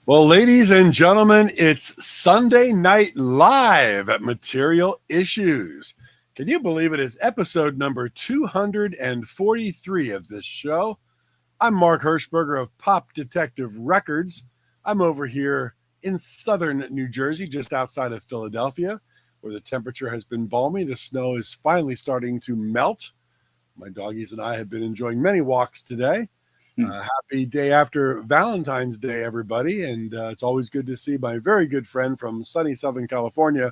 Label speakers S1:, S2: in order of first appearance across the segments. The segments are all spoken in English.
S1: Well, ladies and gentlemen, it's Sunday Night Live at Material Issues. Can you believe it? It's episode number 243 of this show. I'm Mark Hershberger of Pop Detective Records. I'm over here in southern New Jersey, just outside of Philadelphia, where the temperature has been balmy. The snow is finally starting to melt. My doggies and I have been enjoying many walks today. Happy day after Valentine's Day, everybody. And it's always good to see my very good friend from sunny Southern California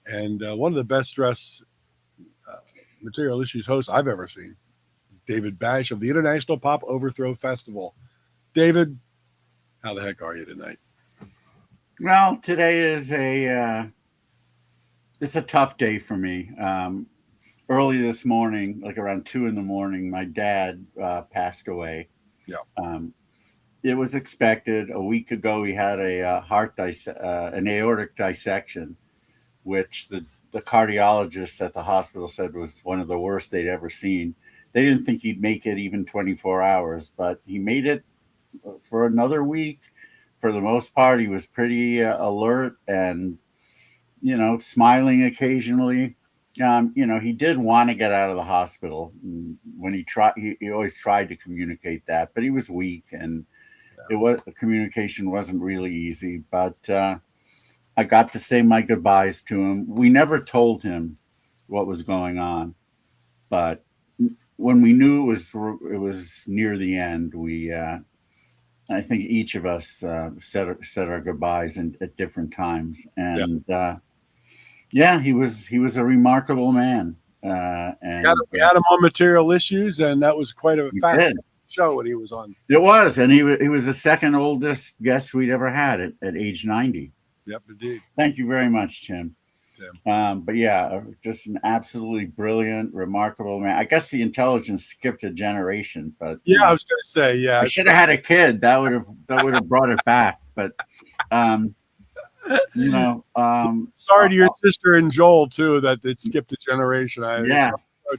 S1: and one of the best dressed Material Issues hosts I've ever seen, David Bash of the International Pop Overthrow Festival. David, how the heck are you tonight?
S2: Well, today is it's a tough day for me. Early this morning, like around 2 a.m, my dad passed away.
S1: Yeah.
S2: It was expected. A week ago, he had a an aortic dissection, which the cardiologists at the hospital said was one of the worst they'd ever seen. They didn't think he'd make it even 24 hours, but he made it for another week. For the most part, he was pretty alert and, smiling occasionally. He did want to get out of the hospital. When he tried, he always tried to communicate that, but he was weak, and the communication wasn't really easy. But I got to say my goodbyes to him. We never told him what was going on, but when we knew it was near the end, I think each of us said our goodbyes at different times, and. He was a remarkable man. And
S1: we had him on Material Issues, and that was quite a fascinating show when he was on.
S2: It was, and he was the second oldest guest we'd ever had at age 90.
S1: Yep, indeed.
S2: Thank you very much, Tim. But yeah, just an absolutely brilliant, remarkable man. I guess the intelligence skipped a generation, but
S1: I was going to say,
S2: I should have had a kid. That would have brought it back, but.
S1: Sorry to your sister and Joel too that it skipped a generation.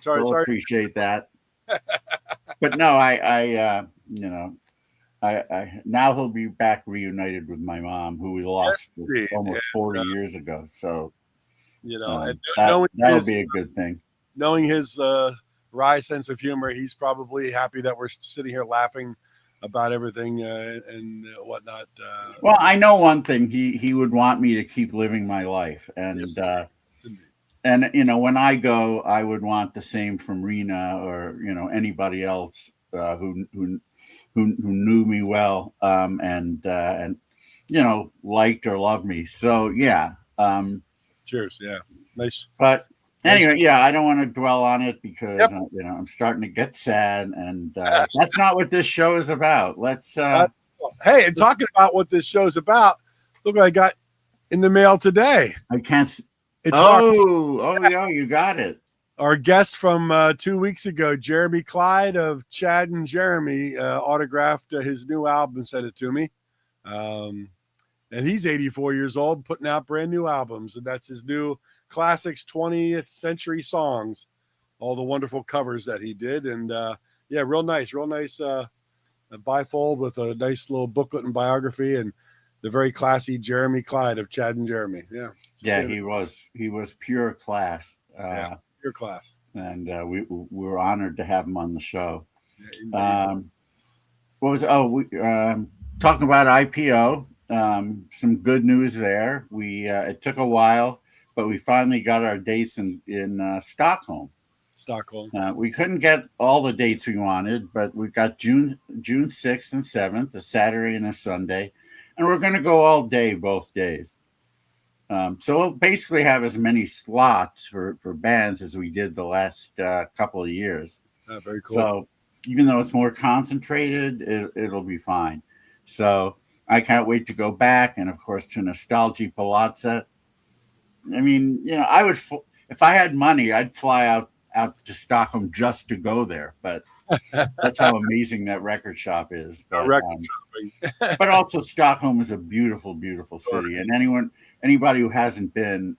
S2: Sorry. Appreciate that. But no, I now he'll be back reunited with my mom, who we lost almost 40 years ago. So that'll be a good thing.
S1: Knowing his wry sense of humor, he's probably happy that we're sitting here laughing about everything and whatnot.
S2: Well, I know one thing. He would want me to keep living my life, and
S1: yes,
S2: and when I go, I would want the same from Rena or anybody else who knew me well and liked or loved me. So yeah.
S1: Cheers. Yeah. Nice.
S2: But anyway, I don't want to dwell on it because I'm starting to get sad, and that's not what this show is about. Let's.
S1: Hey, and talking about what this show is about, look what I got in the mail today.
S2: I can't.
S1: It's
S2: you got it.
S1: Our guest from 2 weeks ago, Jeremy Clyde of Chad and Jeremy, autographed his new album and sent it to me. And he's 84 years old, putting out brand new albums, and that's his new Classics 20th Century Songs, all the wonderful covers that he did. And real nice bifold with a nice little booklet and biography, and the very classy Jeremy Clyde of Chad and Jeremy.
S2: He was pure class.
S1: Pure class.
S2: And we were honored to have him on the show. Talking about IPO, some good news there. It took a while, but we finally got our dates in Stockholm. We couldn't get all the dates we wanted, but we got June 6th and 7th, a Saturday and a Sunday, and we're going to go all day, both days. So we'll basically have as many slots for bands as we did the last couple of years.
S1: Very cool.
S2: So even though it's more concentrated, it'll be fine. So I can't wait to go back, and of course to Nostalgia Palazza. I mean, I would, if I had money, I'd fly out to Stockholm just to go there. But that's how amazing that record shop is. But, but also Stockholm is a beautiful, beautiful city. And anybody who hasn't been,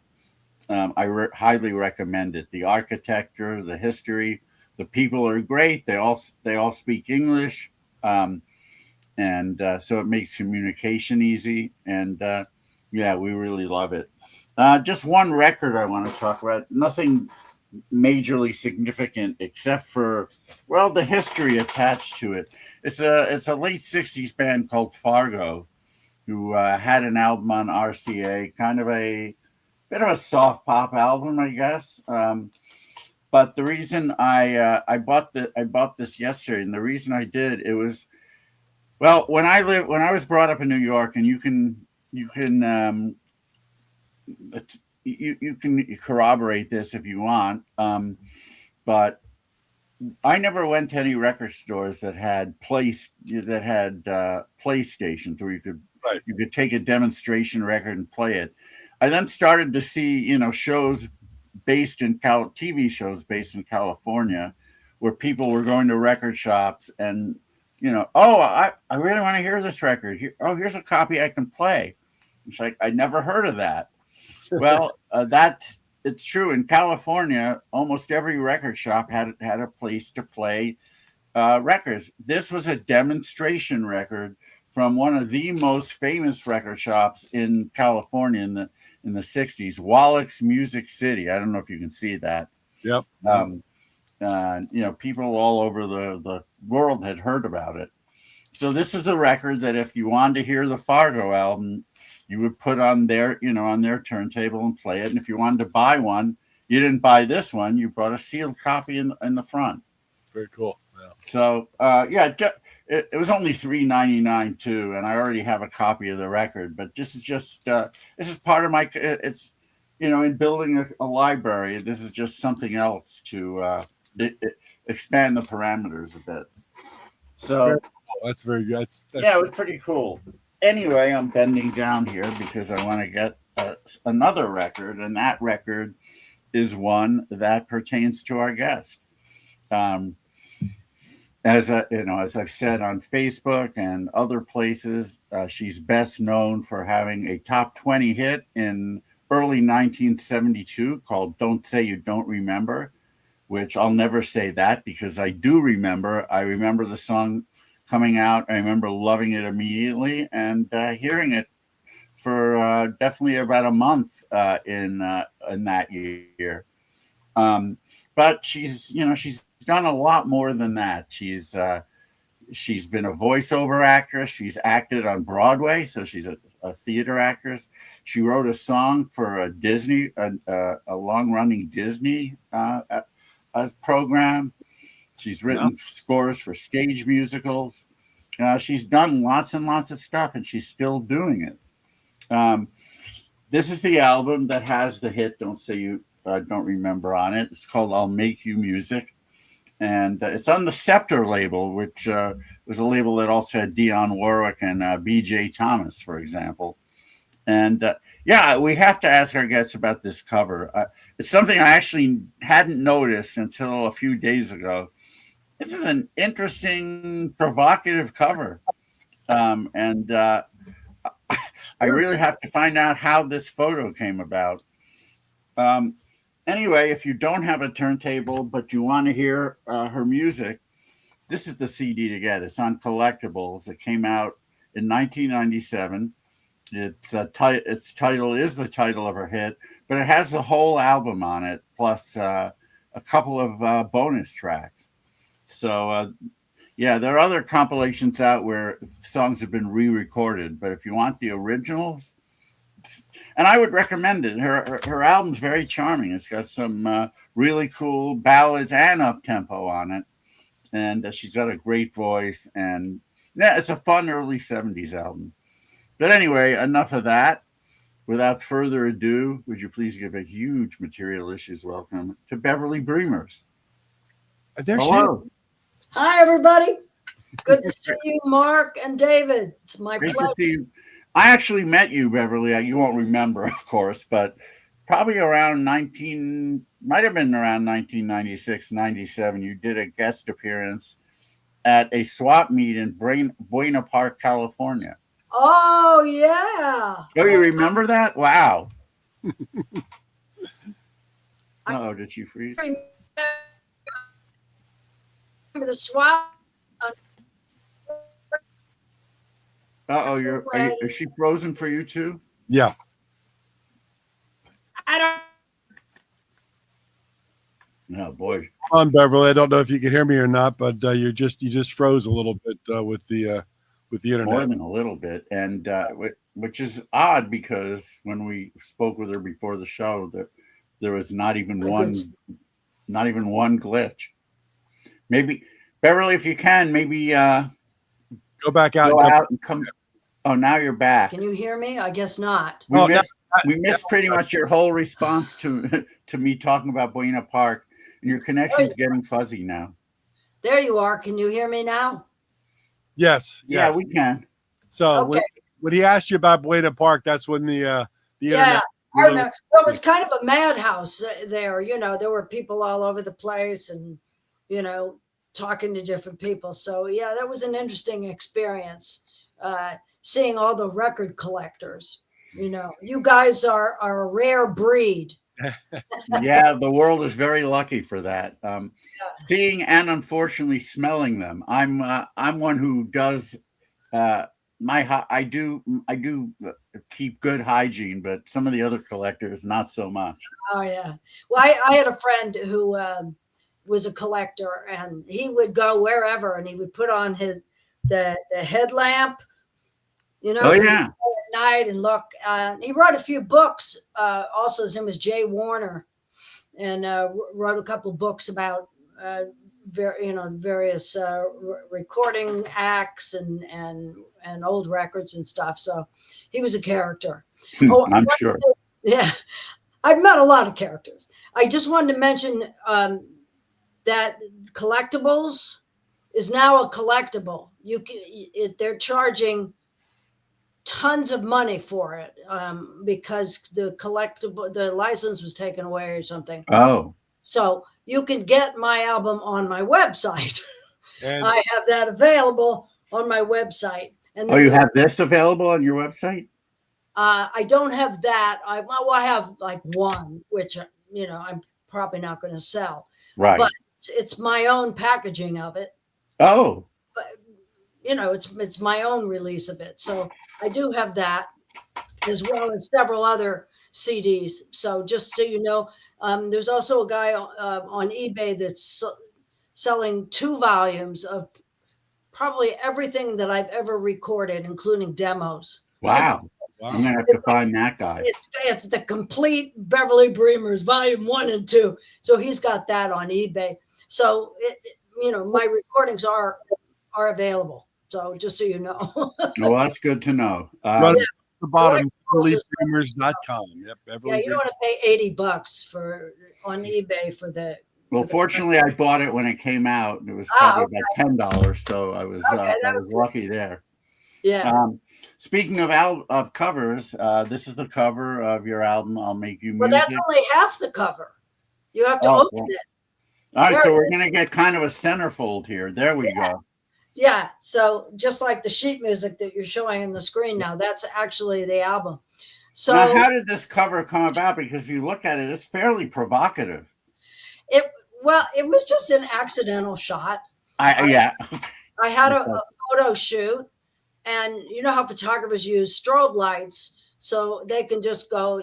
S2: I highly recommend it. The architecture, the history, the people are great. They all speak English. and so it makes communication easy. And yeah, we really love it. Just one record I want to talk about. Nothing majorly significant except for, well, the history attached to it. It's a late '60s band called Fargo, who had an album on RCA, kind of a bit of a soft pop album, I guess. But the reason I bought this yesterday, and the reason I did, it was, well, when I was brought up in New York, and you can you can corroborate this if you want, but I never went to any record stores that had play stations where
S1: Right.
S2: you could take a demonstration record and play it. I then started to see, shows TV shows based in California, where people were going to record shops and, oh, I really want to hear this record. Here's a copy I can play. It's like, I never heard of that. Well, it's true. In California, almost every record shop had a place to play records. This was a demonstration record from one of the most famous record shops in California in the '60s, Wallach's Music City. I don't know if you can see that.
S1: Yep.
S2: People all over the world had heard about it. So this is the record that if you wanted to hear the Fargo album, you would put on their turntable and play it. And if you wanted to buy one, you didn't buy this one. You bought a sealed copy in the front.
S1: Very cool. Yeah.
S2: So it was only $3.99 too, and I already have a copy of the record. But this is part of my. It's in building a library. This is just something else to expand the parameters a bit. So
S1: that's very good.
S2: Yeah, it was pretty cool. Anyway, I'm bending down here because I want to get another record, and that record is one that pertains to our guest. As I've said on Facebook and other places, she's best known for having a top 20 hit in early 1972 called "Don't Say You Don't Remember," which I'll never say that because I do remember. I remember the song coming out. I remember loving it immediately and hearing it for definitely about a month in that year. But she's done a lot more than that. She's been a voiceover actress. She's acted on Broadway, so she's a theater actress. She wrote a song for a Disney, a long-running Disney program. She's written scores for stage musicals. She's done lots and lots of stuff, and she's still doing it. This is the album that has the hit "Don't Say You Don't Remember" on it. It's called "I'll Make You Music," and it's on the Scepter label, which was a label that also had Dionne Warwick and B.J. Thomas, for example. And we have to ask our guests about this cover. It's something I actually hadn't noticed until a few days ago. This is an interesting, provocative cover. And I really have to find out how this photo came about. Anyway, if you don't have a turntable, but you want to hear her music, this is the CD to get. It's on Collectibles. It came out in 1997. Its title is the title of her hit, but it has the whole album on it, plus a couple of bonus tracks. So, there are other compilations out where songs have been re-recorded, but if you want the originals, and I would recommend it. Her album's very charming. It's got some really cool ballads and up-tempo on it, and she's got a great voice, and it's a fun early 70s album. But anyway, enough of that. Without further ado, would you please give a huge Material Issues welcome to Beverly Bremers.
S1: There she is.
S3: Hi, everybody. Good to see you, Mark and David. It's my
S2: Great
S3: pleasure.
S2: to see you. I actually met you, Beverly. You won't remember, of course, but probably around 1996, 97, you did a guest appearance at a swap meet in Buena Park, California.
S3: Oh, yeah.
S2: Oh, you remember that? Wow. Oh, did you freeze?
S3: I remember the swap.
S2: Uh-oh, is she frozen for you too?
S1: Yeah.
S3: I don't.
S2: Oh boy.
S1: Come on, Beverly. I don't know if you can hear me or not, but you just froze a little bit with the internet.
S2: More than a little bit, and which is odd because when we spoke with her before the show, that there was not even one glitch. Maybe Beverly, if you can, maybe
S1: go back out.
S2: Go out and come. Oh, now you're back.
S3: Can you hear me? I guess not.
S2: We missed pretty much your whole response to me talking about Buena Park, and your connection's getting fuzzy now.
S3: There you are. Can you hear me now?
S1: Yes.
S2: Yeah, we can.
S1: So
S3: Okay.
S1: when he asked you about Buena Park, that's when the internet.
S3: I remember. Well, it was kind of a madhouse there. You know, there were people all over the place, and talking to different people. So yeah, that was an interesting experience. Seeing all the record collectors. You guys are a rare breed.
S2: Yeah, the world is very lucky for that. Seeing and unfortunately smelling them. I'm one who does I do keep good hygiene, but some of the other collectors not so much.
S3: Oh yeah. Well, I had a friend who was a collector, and he would go wherever, and he would put on the headlamp.
S2: Oh yeah.
S3: At night and look. He wrote a few books. Also, his name was Jay Warner, and wrote a couple books about various recording acts and old records and stuff. So he was a character.
S2: I'm sure.
S3: Yeah, I've met a lot of characters. I just wanted to mention that collectibles is now a collectible. They're charging tons of money for it because the license was taken away or something.
S2: Oh,
S3: so you can get my album on my website.
S1: And
S3: I have that available on my website. And
S2: you have this available on your website?
S3: I don't have that. I have like one, which I'm probably not going to sell.
S2: Right.
S3: But it's my own packaging of it.
S2: Oh.
S3: But it's my own release of it. So I do have that, as well as several other CDs. So just so you know, there's also a guy on eBay that's selling 2 volumes of probably everything that I've ever recorded, including demos.
S2: Wow. I'm gonna have to find that guy.
S3: It's the complete Beverly Bremers, volume 1 and 2. So he's got that on eBay. So my recordings are available. So just so you know.
S2: Well, that's good to know.
S1: right at the bottom, BeverlyBremers.com. Yep, Beverly.
S3: Yeah, you don't want to pay $80 on eBay for the.
S2: Well, fortunately, I bought it when it came out. It was probably about $10, so I was lucky there.
S3: Yeah.
S2: Speaking of covers, this is the cover of your album. I'll Make You Music.
S3: Well, that's only half the cover. You have to open it.
S2: All right, so we're going to get kind of a centerfold here. There we go.
S3: Yeah, so just like the sheet music that you're showing on the screen now, that's actually the album. So
S2: now, how did this cover come about? Because if you look at it, it's fairly provocative.
S3: It was just an accidental shot.
S2: I
S3: had a photo shoot, and you know how photographers use strobe lights, so they can just go,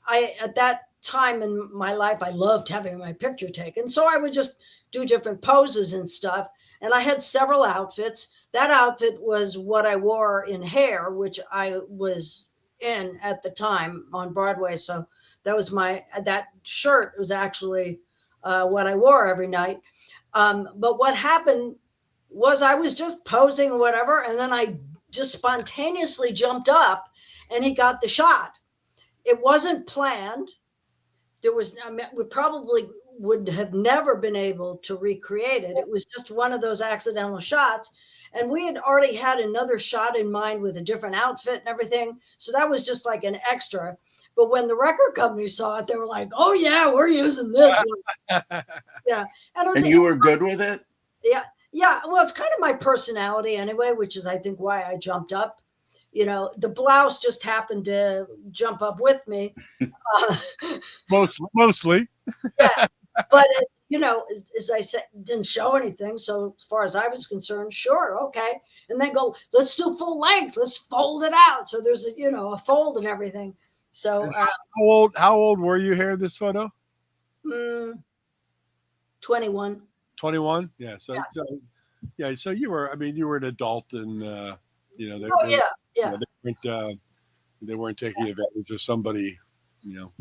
S3: at that time in my life, I loved having my picture taken. So I would just do different poses and stuff. And I had several outfits. That outfit was what I wore in Hair, which I was in at the time on Broadway. So that was that shirt was actually what I wore every night. But what happened was I was just posing or whatever. And then I just spontaneously jumped up and he got the shot. It wasn't planned. We probably would have never been able to recreate it. It was just one of those accidental shots. And we had already had another shot in mind with a different outfit and everything. So that was just like an extra. But when the record company saw it, they were like, oh yeah, we're using this one. Yeah.
S2: And you were good with it?
S3: Yeah. Yeah. Well, it's kind of my personality anyway, which is, I think, why I jumped up. The blouse just happened to jump up with me.
S1: Mostly.
S3: Yeah. But, you know, as I said, didn't show anything. So as far as I was concerned, sure, okay. And they go, let's do full length. Let's fold it out. So there's a, you know, a fold and everything. So
S1: how old were you here in this photo?
S3: 21.
S1: 21. Yeah. So,
S3: Yeah.
S1: So you were. I mean, you were an adult, and you know, they weren't taking advantage of somebody, you know,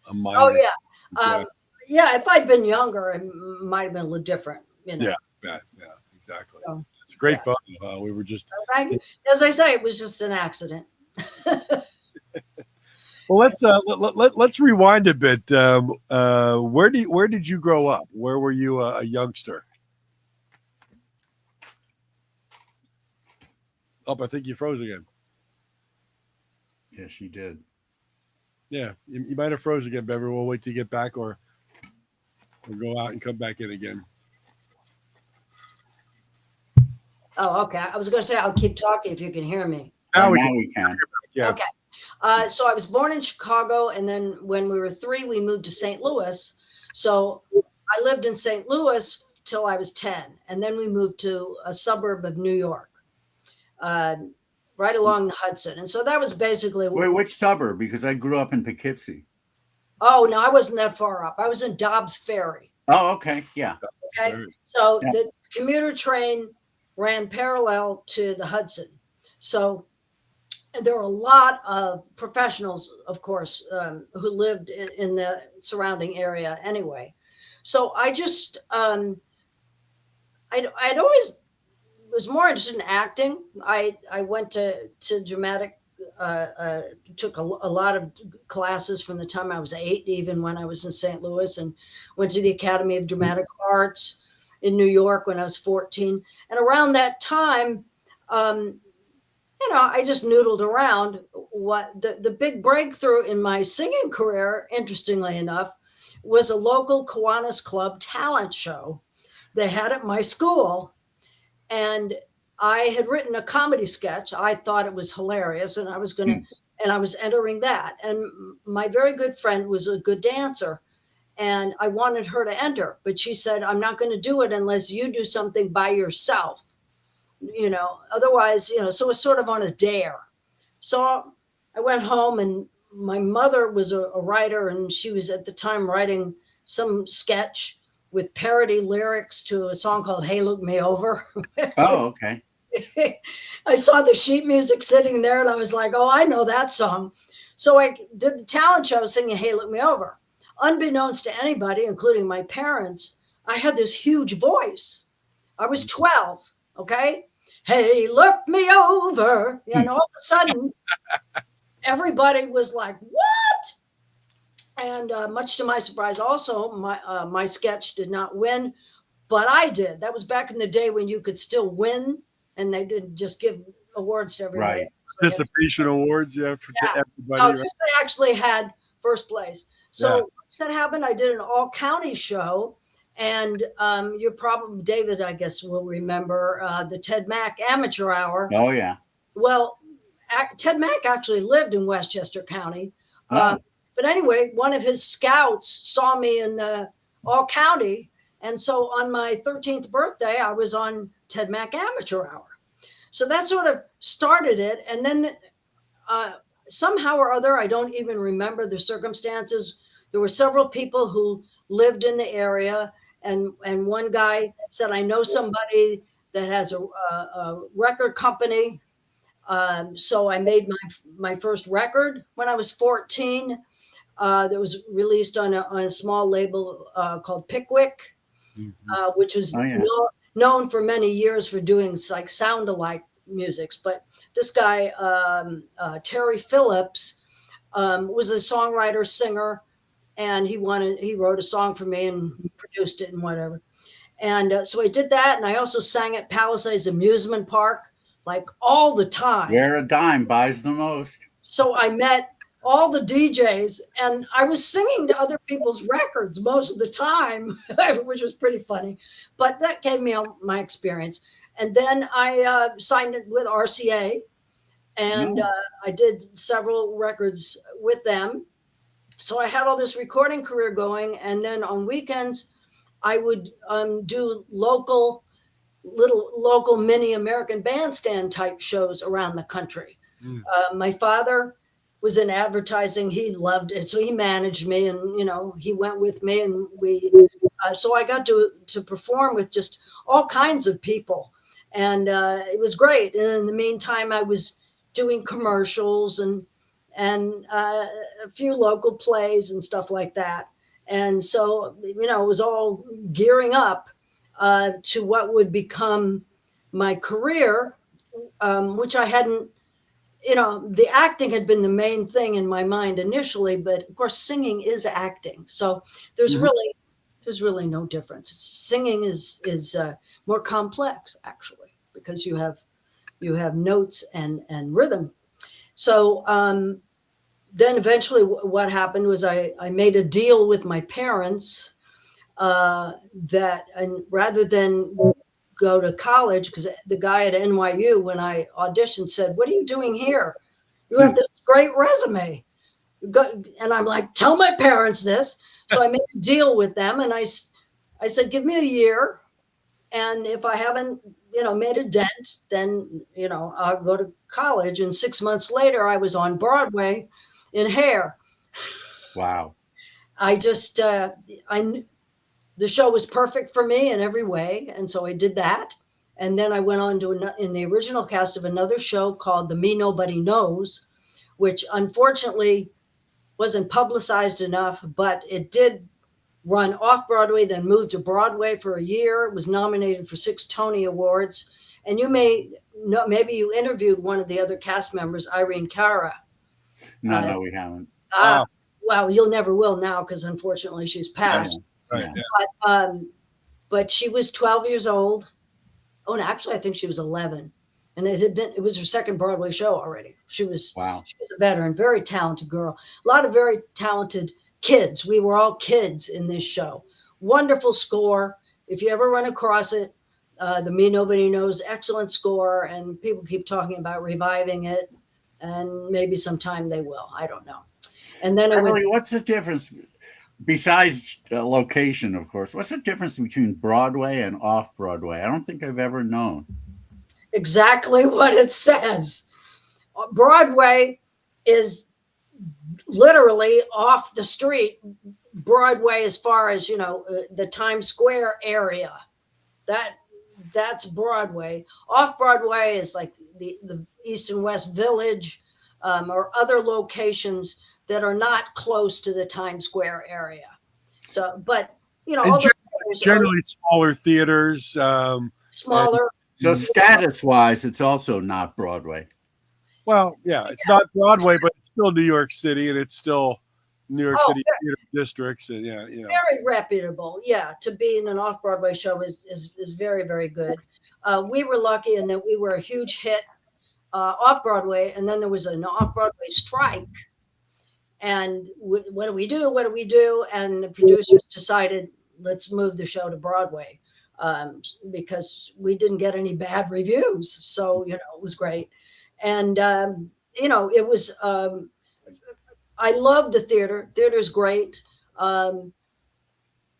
S1: a minor.
S3: Oh yeah. Yeah, if I'd been younger, it might have been a little different, you know.
S1: Yeah, exactly.
S3: So,
S1: it's a great photo. We were just,
S3: as I say, it was just an accident.
S1: Well, let's rewind a bit. Where did you grow up? Where were you a youngster? Oh, I think you froze again.
S2: Yes, you did.
S1: Yeah, you might have froze again, Beverly. We'll wait till you get back, or go out and come back in again.
S3: Oh, okay. I was going to say I'll keep talking if you can hear me.
S2: Now we can.
S1: Yeah.
S3: Okay. So I was born in Chicago, and then when we were 3, we moved to St. Louis. So I lived in St. Louis till I was 10, and then we moved to a suburb of New York, right along the Hudson. And so that was basically.
S2: Wait, which suburb? Because I grew up in Poughkeepsie.
S3: Oh, no, I wasn't that far up. I was in Dobbs Ferry.
S2: Oh, okay. Yeah.
S3: Okay. So the commuter train ran parallel to the Hudson. So there were a lot of professionals, of course, who lived in the surrounding area anyway. So I just, I'd always was more interested in acting. I went to dramatic, took a lot of classes from the time I was 8, even when I was in St. Louis, and went to the Academy of Dramatic Arts in New York when I was 14. And around that time, you know, I just noodled around. What the big breakthrough in my singing career, interestingly enough, was a local Kiwanis Club talent show they had at my school. And I had written a comedy sketch. I thought it was hilarious, and I was going to, and I was entering that. And my very good friend was a good dancer, and I wanted her to enter, but she said, I'm not going to do it unless you do something by yourself, you know, otherwise, you know, so it was sort of on a dare. So I went home, and my mother was a writer, and she was at the time writing some sketch with parody lyrics to a song called Hey, Look Me Over.
S2: Oh, okay.
S3: I saw the sheet music sitting there, and I was like, oh, I know that song. So I did the talent show singing Hey, Look Me Over. Unbeknownst to anybody, including my parents, I had this huge voice. I was 12, okay? Hey, look me over. And all of a sudden, everybody was like, what? And much to my surprise, also, my sketch did not win, but I did. That was back in the day when you could still win, and they didn't just give awards to everybody.
S1: Right. Participation awards, to everybody.
S3: No, just they actually had first place. So once that happened, I did an all-county show, and you're probably, David, I guess, will remember the Ted Mack Amateur Hour.
S2: Oh, yeah.
S3: Well, Ted Mack actually lived in Westchester County. But anyway, one of his scouts saw me in the all-county, and so on my 13th birthday, I was on Ted Mack Amateur Hour. So that sort of started it, and then somehow or other, I don't even remember the circumstances. There were several people who lived in the area, and one guy said, I know somebody that has a record company. So I made my first record when I was 14. That was released on a small label called Pickwick, which was known for many years for doing like sound-alike musics. But this guy, Terry Phillips, was a songwriter, singer, and he wrote a song for me and produced it and whatever. And so I did that, and I also sang at Palisades Amusement Park like all the time.
S2: Where a dime buys the most. So
S3: I met all the DJs, and I was singing to other people's records most of the time, which was pretty funny. But that gave me my experience. And then I signed it with RCA, and I did several records with them. So I had all this recording career going, and then on weekends, I would do little local mini American Bandstand type shows around the country. My father was in advertising. He loved it. So he managed me, and, he went with me, and so I got to perform with just all kinds of people. And it was great. And in the meantime, I was doing commercials and a few local plays and stuff like that. And so, it was all gearing up to what would become my career, which I hadn't, the acting had been the main thing in my mind initially, but of course singing is acting. So there's really no difference. Singing is more complex, actually, because you have notes and rhythm. So then eventually what happened was I made a deal with my parents that, and rather than go to college, because the guy at NYU, when I auditioned, said, "What are you doing here? You have this great resume." And I'm like, "Tell my parents this." So I made a deal with them, and I said, "Give me a year, and if I haven't, made a dent, then, I'll go to college." And 6 months later, I was on Broadway in Hair.
S2: Wow.
S3: I just, the show was perfect for me in every way. And so I did that. And then I went on to, in the original cast of another show called The Me Nobody Knows, which unfortunately wasn't publicized enough, but it did run off Broadway, then moved to Broadway for a year. It was nominated for 6 Tony Awards. And you may know, maybe you interviewed one of the other cast members, Irene Cara.
S2: No, we haven't.
S3: Well, you'll never will now, because unfortunately she's passed.
S1: Right.
S2: Yeah.
S3: But she was 12 years old. Oh, and actually, I think she was 11. And it was her second Broadway show already. She was a veteran, very talented girl. A lot of very talented kids. We were all kids in this show. Wonderful score. If you ever run across it, The Me Nobody Knows, excellent score. And people keep talking about reviving it. And maybe sometime they will. I don't know. And then
S2: what's the difference? Besides location, of course, what's the difference between Broadway and off Broadway? I don't think I've ever known.
S3: Exactly what it says. Broadway is literally off the street. Broadway, as far as, the Times Square area, that's Broadway. Off Broadway is like the East and West Village, or other locations that are not close to the Times Square area. So, but all
S1: generally smaller theaters.
S3: Smaller.
S2: So status-wise, it's also not Broadway.
S1: Well, yeah, it's not Broadway, but it's still New York City, and it's still New York City theater districts, and
S3: very reputable. Yeah, to be in an off-Broadway show is very, very good. We were lucky in that we were a huge hit off-Broadway, and then there was an off-Broadway strike. And what do we do? What do we do? And the producers decided, let's move the show to Broadway, because we didn't get any bad reviews. So, it was great. And, it was, I loved the theater. Theater's great.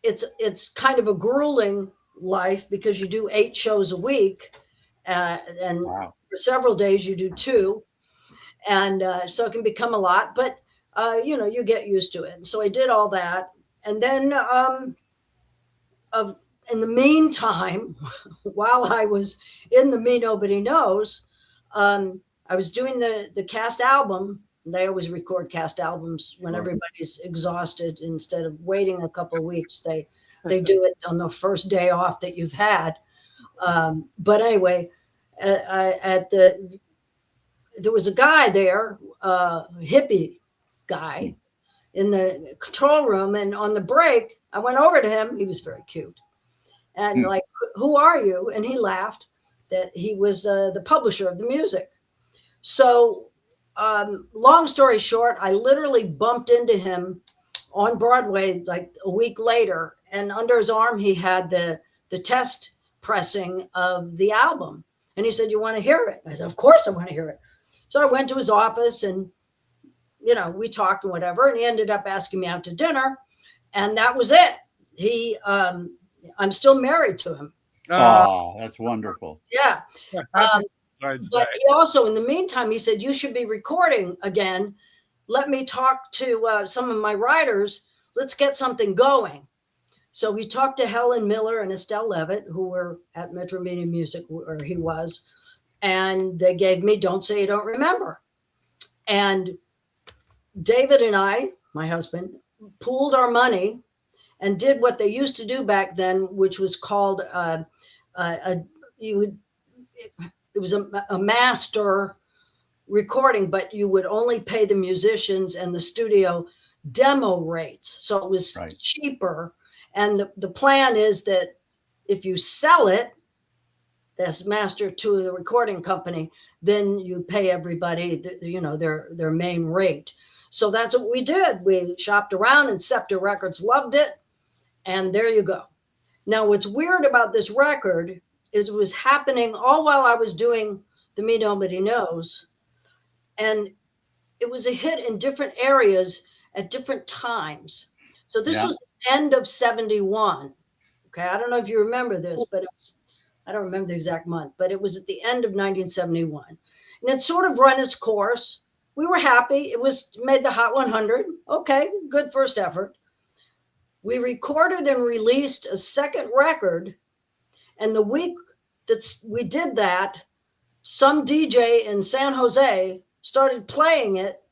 S3: It's kind of a grueling life because you do 8 shows a week. And
S2: wow.
S3: For several days you do 2. And so it can become a lot. But you get used to it. And so I did all that. And then in the meantime, while I was in The Me Nobody Knows, I was doing the cast album. They always record cast albums when everybody's exhausted. Instead of waiting a couple of weeks, they do it on the first day off that you've had. But anyway, there was a guy there, hippie guy, in the control room, and on the break I went over to him. He was very cute, and like, "Who are you?" And he laughed that he was the publisher of the music. So long story short, I literally bumped into him on Broadway like a week later, and under his arm he had the test pressing of the album, and he said, "You want to hear it?" I said, "Of course I want to hear it." So I went to his office, and we talked and whatever, and he ended up asking me out to dinner, and that was it. He I'm still married to him.
S2: Oh, that's wonderful.
S3: Yeah.
S1: Happy Valentine's
S3: But
S1: Day.
S3: he also, in the meantime, he said, you should be recording again. Let me talk to some of my writers. Let's get something going. So he talked to Helen Miller and Estelle Levitt, who were at Metro Media Music, where he was, and they gave me Don't Say You Don't Remember. And David and I, my husband, pooled our money and did what they used to do back then, which was called it was a master recording, but you would only pay the musicians and the studio demo rates. So it was cheaper. And the plan is that if you sell it, this master to the recording company, then you pay everybody, their main rate. So that's what we did. We shopped around, and Scepter Records loved it. And there you go. Now, what's weird about this record is it was happening all while I was doing The Me Nobody Knows. And it was a hit in different areas at different times. So this was the end of 71. Okay, I don't know if you remember this, but I don't remember the exact month, but it was at the end of 1971. And it sort of run its course. We were happy. It made the Hot 100. Okay, good first effort. We recorded and released a second record. And the week that we did that, some DJ in San Jose started playing it,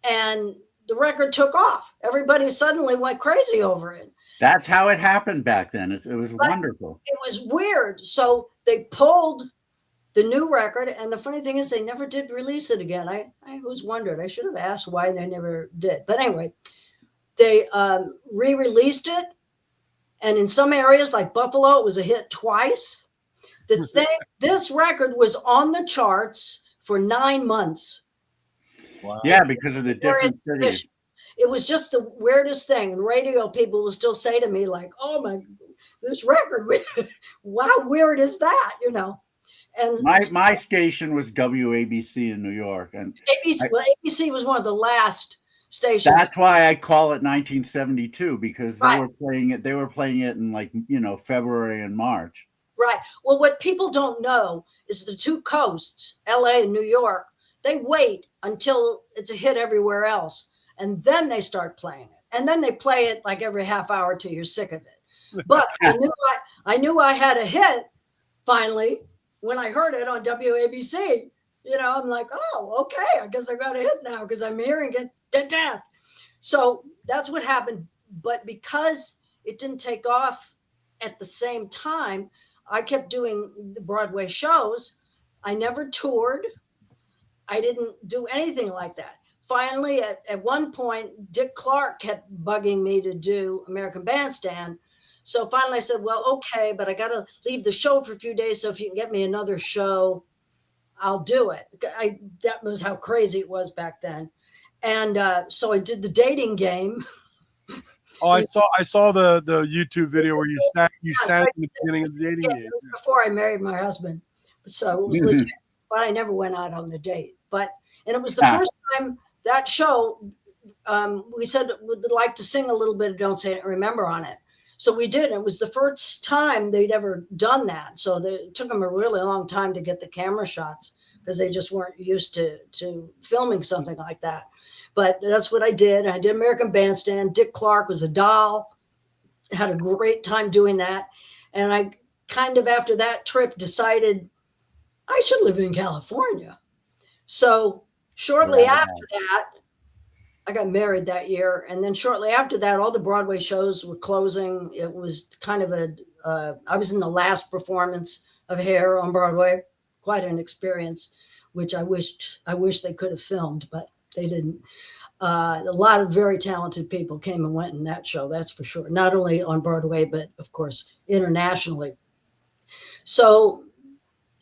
S3: and the record took off. Everybody suddenly went crazy over it.
S2: That's how it happened back then. It was wonderful.
S3: It was weird. So they pulled the new record, and the funny thing is they never did release it again. I always wondered. I should have asked why they never did. But anyway, they re-released it, and in some areas like Buffalo, it was a hit twice. This record was on the charts for 9 months.
S1: Wow.
S2: Yeah, because of the different cities.
S3: It was just the weirdest thing. And radio people will still say to me, like, oh my, this record, wow, weird is that, And
S2: my station was WABC in New York. And
S3: ABC was one of the last stations.
S2: That's why I call it 1972, because they were playing it. They were playing it in February and March.
S3: Right. Well, what people don't know is the two coasts, LA and New York, they wait until it's a hit everywhere else, and then they start playing it. And then they play it like every half hour till you're sick of it. But I knew I had a hit finally when I heard it on WABC. I'm like, oh, okay, I guess I got a hit now because I'm hearing it to death. So that's what happened. But because it didn't take off at the same time, I kept doing the Broadway shows. I never toured. I didn't do anything like that. Finally, at one point, Dick Clark kept bugging me to do American Bandstand. So finally I said, well, okay, but I got to leave the show for a few days. So if you can get me another show, I'll do it. That was how crazy it was back then. And so I did the dating game.
S1: Oh, I saw the YouTube video where you sang in the beginning of the dating game.
S3: It was before I married my husband, so it was legit. But I never went out on the date. And it was the first time that show. We said we'd like to sing a little bit of "Don't Say It, Remember" on it, so we did. It was the first time they'd ever done that. So it took them a really long time to get the camera shots because they just weren't used to filming something like that. But that's what I did. I did American Bandstand. Dick Clark was a doll. Had a great time doing that. And I kind of, after that trip, decided I should live in California. So shortly after that, I got married that year. And then shortly after that, all the Broadway shows were closing. It was kind of I was in the last performance of Hair on Broadway. Quite an experience, which I wish they could have filmed, but they didn't. A lot of very talented people came and went in that show, that's for sure. Not only on Broadway, but of course, internationally. So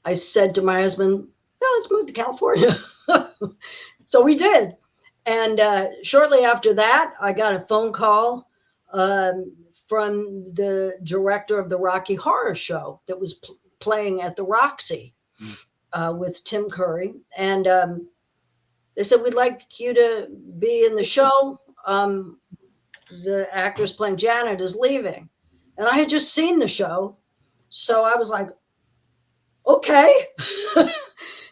S3: I said to my husband, well, let's move to California. So we did. And shortly after that, I got a phone call from the director of the Rocky Horror Show that was playing at the Roxy with Tim Curry. And they said, we'd like you to be in the show. The actress playing Janet is leaving. And I had just seen the show. So I was like, okay.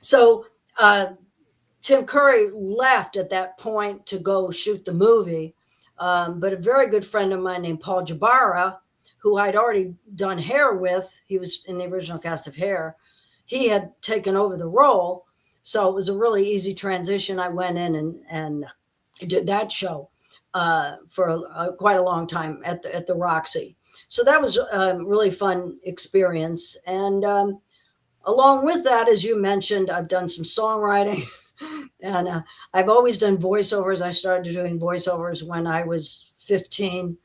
S3: So Tim Curry left at that point to go shoot the movie. But a very good friend of mine named Paul Jabara, who I'd already done Hair with, he was in the original cast of Hair, he had taken over the role. So it was a really easy transition. I went in and did that show for quite a long time at the Roxy. So that was a really fun experience. And along with that, as you mentioned, I've done some songwriting. And I've always done voiceovers. I started doing voiceovers when I was 15,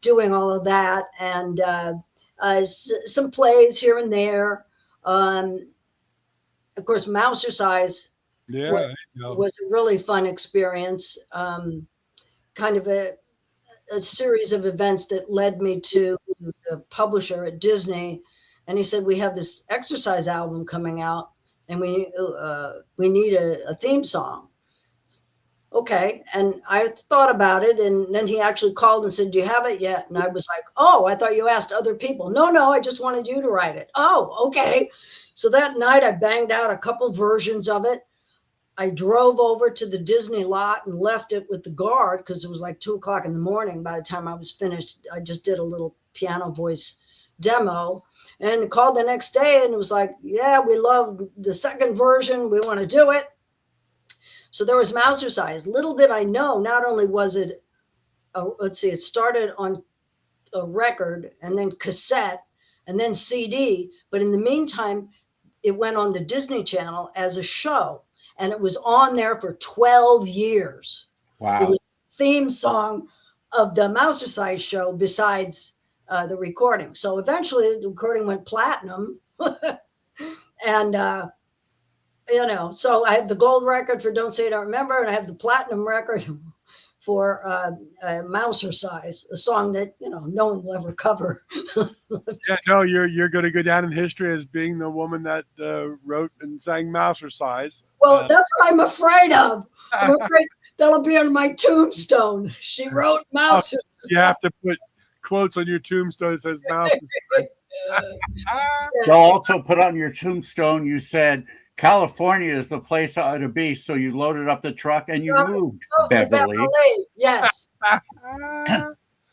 S3: doing all of that, and some plays here and there. Of course, Mousercise was a really fun experience. Kind of a series of events that led me to the publisher at Disney, and he said, "We have this exercise album coming out, and we need a theme song." Okay. And I thought about it, and then he actually called and said, "Do you have it yet?" And I was like, "Oh, I thought you asked other people." No, I just wanted you to write it. Oh, okay. So that night I banged out a couple versions of it. I drove over to the Disney lot and left it with the guard because it was like 2:00 in the morning. By the time I was finished, I just did a little piano voice demo and called the next day, and it was like, "Yeah, we love the second version. We want to do it." So there was Mousercise. Little did I know, not only was it, it started on a record and then cassette and then CD, but in the meantime, it went on the Disney Channel as a show, and it was on there for 12 years.
S2: Wow.
S3: It was the theme song of the Mousercise show besides the recording. So eventually the recording went platinum. And, so I have the gold record for Don't Say I Don't Remember, and I have the platinum record for Mousercise, a song that, no one will ever cover.
S1: Yeah, no, you're going to go down in history as being the woman that wrote and sang Mousercise.
S3: Well, that's what I'm afraid of. I'm afraid that'll be on my tombstone. She wrote Mousercise.
S1: You have to put quotes on your tombstone that says Mousercise.
S2: They'll also put on your tombstone, you said, "California is the place I ought to be." So you loaded up the truck and you moved, Beverly.
S3: Yes.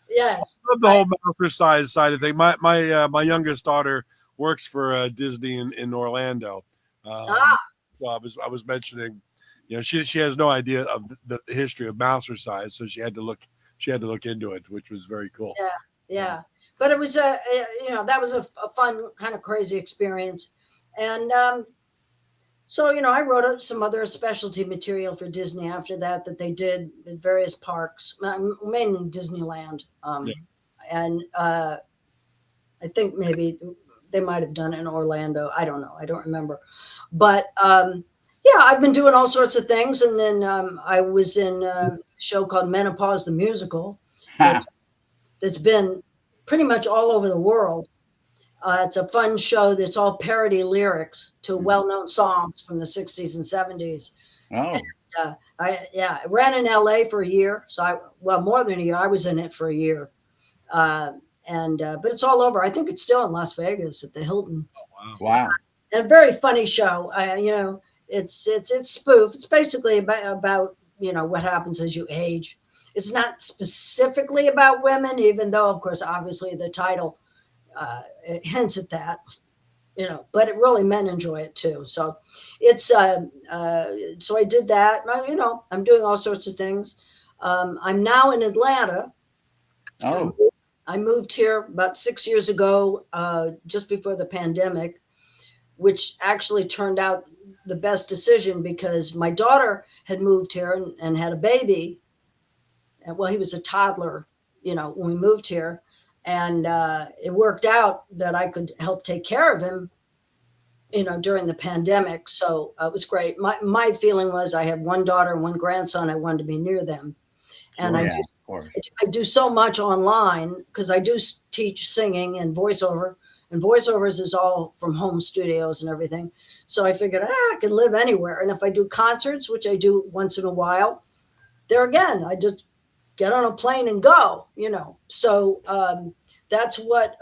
S3: Yes.
S1: I love the whole Mousercise side of things. My youngest daughter works for Disney in Orlando. So I was mentioning, she has no idea of the history of Mousercise, so she had to look into it, which was very cool.
S3: Yeah. But it was that was a fun, kind of crazy experience. And so, I wrote up some other specialty material for Disney after that they did at various parks, mainly Disneyland. And I think maybe they might have done it in Orlando. I don't know. I don't remember. But I've been doing all sorts of things. And then I was in a show called Menopause the Musical that's been pretty much all over the world. It's a fun show that's all parody lyrics to well-known songs from the 60s and 70s.
S2: Oh.
S3: And, I ran in LA for a year. So more than a year. I was in it for a year. But it's all over. I think it's still in Las Vegas at the Hilton.
S1: Oh,
S2: wow.
S3: And a very funny show. It's spoof. It's basically about what happens as you age. It's not specifically about women, even though, of course, obviously the title it hints at that, but really men enjoy it too. So it's so I did that. I'm doing all sorts of things. I'm now in Atlanta.
S2: Oh.
S3: I moved here about 6 years ago, just before the pandemic, which actually turned out the best decision because my daughter had moved here and had a baby. Well, he was a toddler, when we moved here. And it worked out that I could help take care of him, during the pandemic. So it was great. My feeling was I have one daughter and one grandson. I wanted to be near them. And I do so much online because I do teach singing and voiceover. And voiceovers is all from home studios and everything. So I figured, I can live anywhere. And if I do concerts, which I do once in a while, there again, I just get on a plane and go, So that's what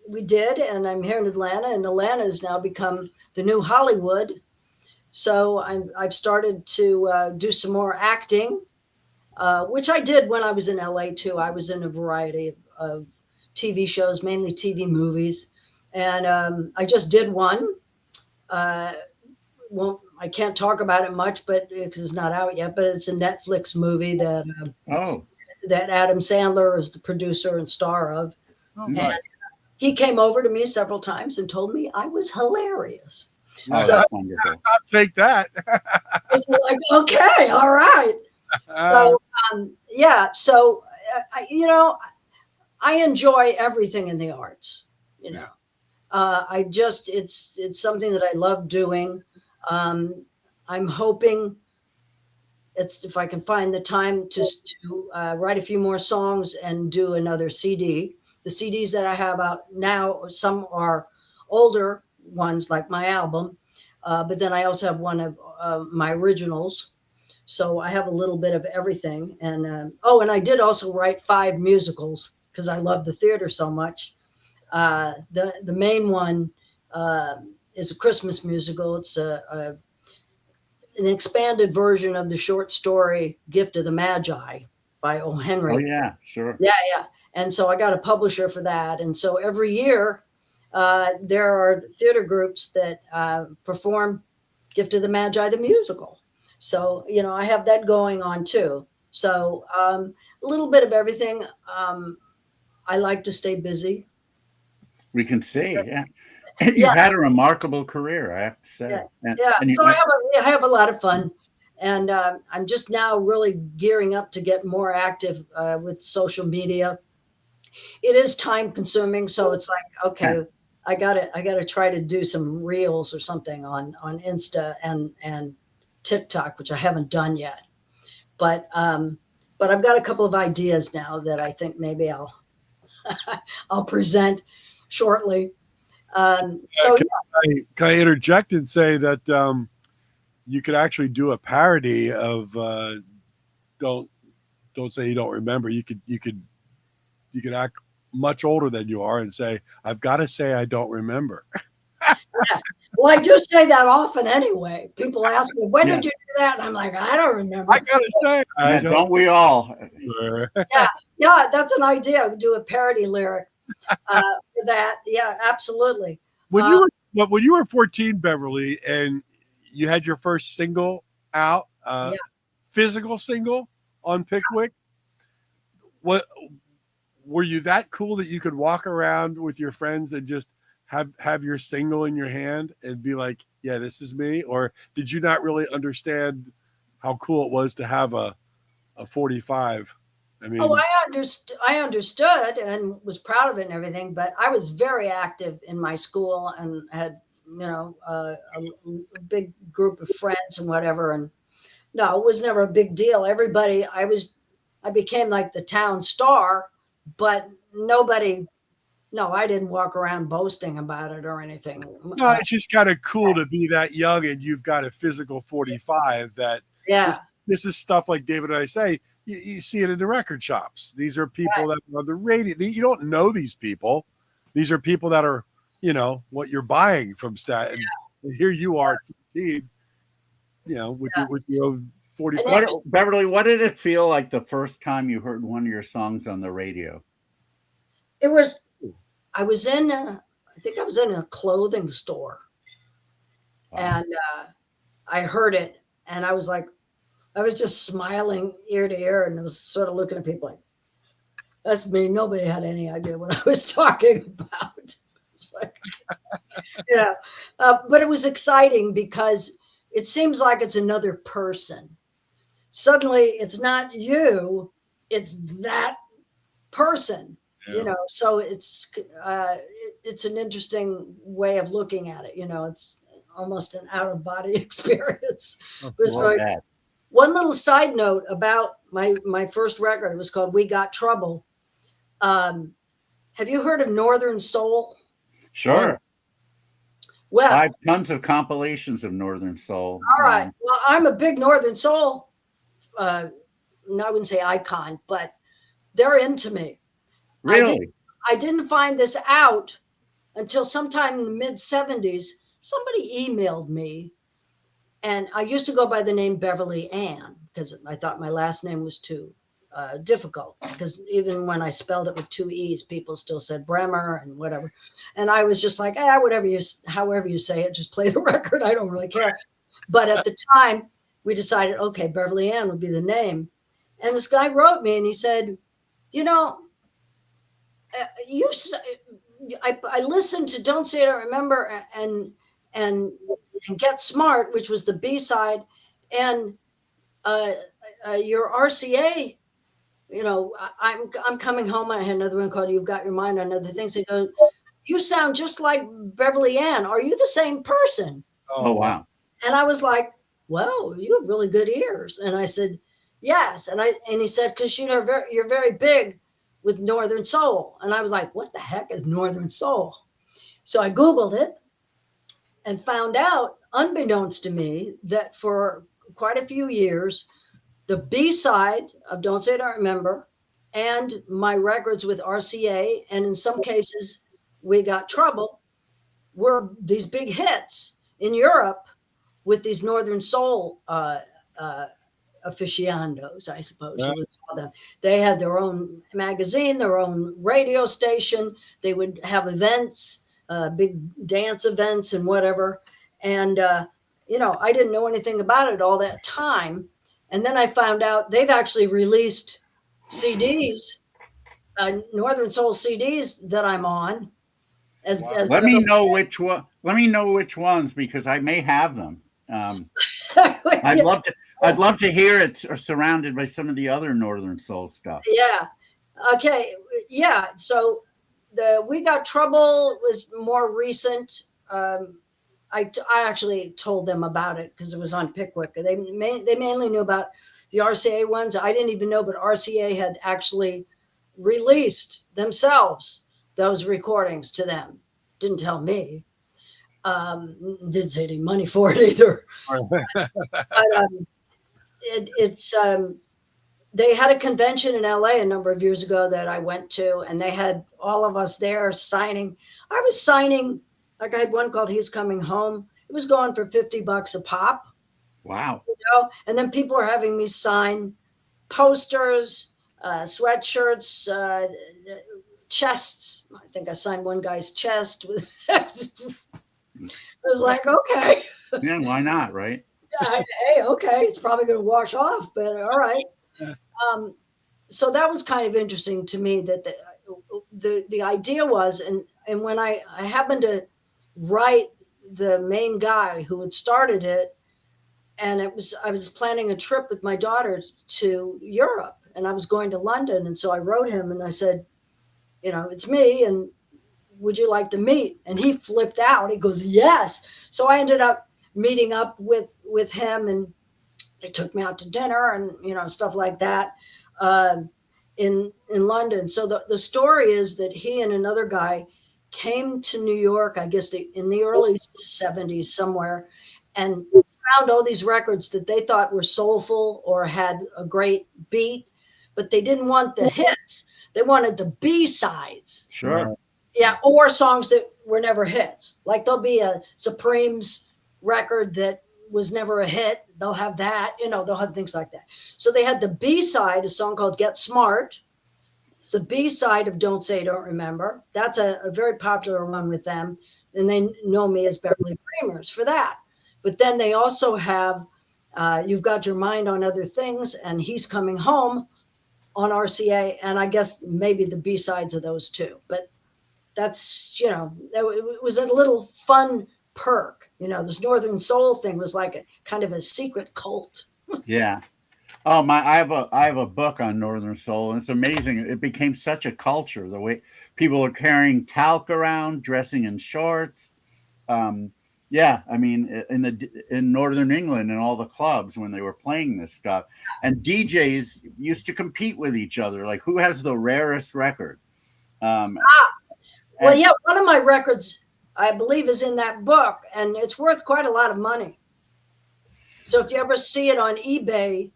S3: we did. And I'm here in Atlanta, and Atlanta has now become the new Hollywood. So I've started to do some more acting, which I did when I was in LA too. I was in a variety of TV shows, mainly TV movies. And I just did one. Well, I can't talk about it much, but because it's not out yet, but it's a Netflix movie that that Adam Sandler is the producer and star of.
S1: Oh,
S3: And
S1: nice.
S3: he came over to me several times and told me I was hilarious.
S2: Oh,
S3: So-
S2: that's wonderful.
S1: I'll take that.
S3: I was like, okay, all right. So yeah, so I enjoy everything in the arts.
S1: Yeah.
S3: It's something that I love doing. I'm hoping if I can find the time to write a few more songs and do another CD. The CDs that I have out now, some are older ones like my album, but then I also have one of my originals. So I have a little bit of everything. And and I did also write 5 musicals because I love the theater so much. The main one is a Christmas musical. It's an expanded version of the short story Gift of the Magi by O. Henry.
S2: Oh yeah, sure.
S3: Yeah. And so I got a publisher for that. And so every year there are theater groups that perform Gift of the Magi, the musical. So, I have that going on too. So a little bit of everything. I like to stay busy.
S2: We can see, yeah. You've had a remarkable career, I have to say. And
S3: So I have a lot of fun. And I'm just now really gearing up to get more active with social media. It is time consuming. So it's like, okay, I gotta try to do some reels or something on Insta and TikTok, which I haven't done yet. But I've got a couple of ideas now that I think maybe I'll present shortly. Can
S1: I interject and say that you could actually do a parody of don't say you don't remember. You could act much older than you are and say, I've got to say I don't remember.
S3: Yeah. Well, I do say that often anyway. People ask me, when did you do that? And I'm like, I don't remember.
S1: I gotta say,
S2: don't we all?
S3: Yeah, that's an idea. Do a parody lyric for that. Yeah, absolutely.
S1: When you were 14, Beverly, and you had your first single out, physical single on Pickwick, what were you that cool that you could walk around with your friends and just have your single in your hand and be like, yeah, this is me? Or did you not really understand how cool it was to have a 45? I mean,
S3: I understood and was proud of it and everything, but I was very active in my school and had, a big group of friends and whatever. And no, it was never a big deal. Everybody, I became like the town star, but I didn't walk around boasting about it or anything.
S1: No, it's just kind of cool to be that young and you've got a physical 45 that this is stuff like David and I say, you see it in the record shops. These are people that are on the radio. You don't know these people. These are people that are, what you're buying from Stat. And here you are at 15, with your own 45.
S2: Beverly, what did it feel like the first time you heard one of your songs on the radio?
S3: I was in a clothing store. Wow. And I heard it and I was just smiling ear to ear and I was sort of looking at people like, that's me. Nobody had any idea what I was talking about. Like, but it was exciting because it seems like it's another person. Suddenly it's not you, it's that person.
S1: Yeah.
S3: So it's an interesting way of looking at it. It's almost an out of body experience. One little side note about my first record, it was called We Got Trouble. Have you heard of Northern Soul?
S2: Sure.
S3: Well,
S2: 5 tons of compilations of Northern Soul.
S3: All right. Well, I'm a big Northern Soul, I wouldn't say icon, but they're into me.
S2: Really?
S3: I didn't find this out until sometime in the mid 70s. Somebody emailed me, and I used to go by the name Beverly Ann because I thought my last name was too difficult, because even when I spelled it with two E's, people still said Bremer and whatever. And I was just like, however you say it, just play the record. I don't really care. But at the time, we decided, okay, Beverly Ann would be the name. And this guy wrote me and he said, you know, I listened to Don't Say I Don't Remember and Get Smart, which was the B-side, and your RCA, you know, I'm coming home. I had another one called You've Got Your Mind on Other Things. They go, you sound just like Beverly Ann. Are you the same person?
S2: Oh, wow.
S3: And I was like, well, you have really good ears. And I said, yes. And he said, because you're very big with Northern Soul. And I was like, what the heck is Northern Soul? So I Googled it and found out, unbeknownst to me, that for quite a few years, the B-side of Don't Say I Don't Remember and my records with RCA, and in some cases, We Got Trouble, were these big hits in Europe with these Northern Soul aficionados, I suppose you would call them. They had their own magazine, their own radio station. They would have events, big dance events and whatever. And, you know, I didn't know anything about it all that time. And then I found out they've actually released CDs, Northern Soul CDs that I'm on.
S2: Let me know which one. Let me know which ones, because I may have them. I'd love to hear it surrounded by some of the other Northern Soul stuff.
S3: Yeah. Okay. Yeah. So the We Got Trouble was more recent. I actually told them about it because it was on Pickwick. They mainly knew about the RCA ones. I didn't even know, but RCA had actually released themselves those recordings to them. Didn't tell me. Didn't say any money for it either. But they had a convention in LA a number of years ago that I went to, and they had all of us there signing. I was signing, like I had one called He's Coming Home. It was going for $50 a pop.
S2: Wow.
S3: You know? And then people were having me sign posters, sweatshirts, chests. I think I signed one guy's chest with I was like, okay.
S2: Yeah, why not, right?
S3: Hey, okay, it's probably going to wash off, but all right. So that was kind of interesting to me, that the idea was, and when I happened to write the main guy who had started it, and I was planning a trip with my daughter to Europe, and I was going to London, and so I wrote him and I said, you know, it's me, and would you like to meet? And he flipped out. He goes, yes. So I ended up meeting up with him, and they took me out to dinner and, you know, stuff like that in London. So the story is that he and another guy came to New York, I guess in the early 70s somewhere, and found all these records that they thought were soulful or had a great beat, but they didn't want the hits. They wanted the B-sides.
S2: Sure.
S3: Yeah, or songs that were never hits. Like there'll be a Supremes record that was never a hit. They'll have that, you know, they'll have things like that. So they had the B-side, a song called Get Smart. It's the B-side of Don't Say Don't Remember. That's a very popular one with them. And they know me as Beverly Bremers for that. But then they also have You've Got Your Mind on Other Things and He's Coming Home on RCA. And I guess maybe the B-sides of those too. But that's, you know, it was a little fun perk. You know, this Northern Soul thing was like a kind of a secret cult.
S2: Yeah. Oh, I have a book on Northern Soul, and it's amazing. It became such a culture. The way people are carrying talc around, dressing in shorts. Yeah, I mean, in Northern England and all the clubs when they were playing this stuff, and DJs used to compete with each other, like who has the rarest record.
S3: Well, yeah, one of my records, I believe, is in that book, and it's worth quite a lot of money. So if you ever see it on eBay,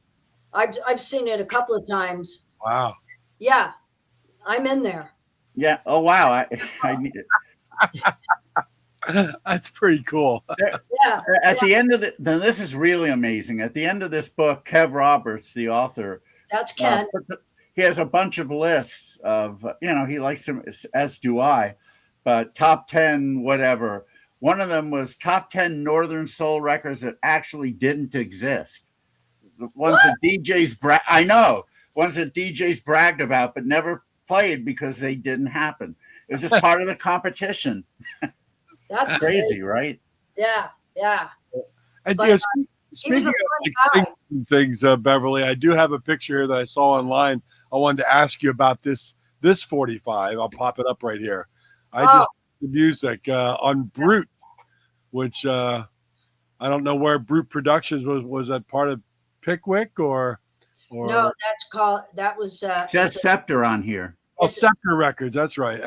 S3: I've seen it a couple of times.
S1: Wow.
S3: Yeah, I'm in there.
S2: Yeah. Oh wow. I need it.
S1: That's pretty cool.
S3: Yeah.
S2: At the end of then this is really amazing. At the end of this book, Kev Roberts, the author,
S3: That's Ken.
S2: he has a bunch of lists of, he likes them, as do I, but top 10, whatever. One of them was top 10 Northern Soul records that actually didn't exist. The ones that DJs bragged about, but never played because they didn't happen. It was just part of the competition.
S3: That's
S2: crazy, right?
S3: Yeah.
S1: And
S3: But,
S1: speaking of singing things, Beverly, I do have a picture here that I saw online. I wanted to ask you about this 45. I'll pop it up right here. I just the music on Brute, which I don't know where Brute Productions was that part of Pickwick or
S3: no, that was
S2: just Scepter on here.
S1: Oh, Scepter Records. That's right.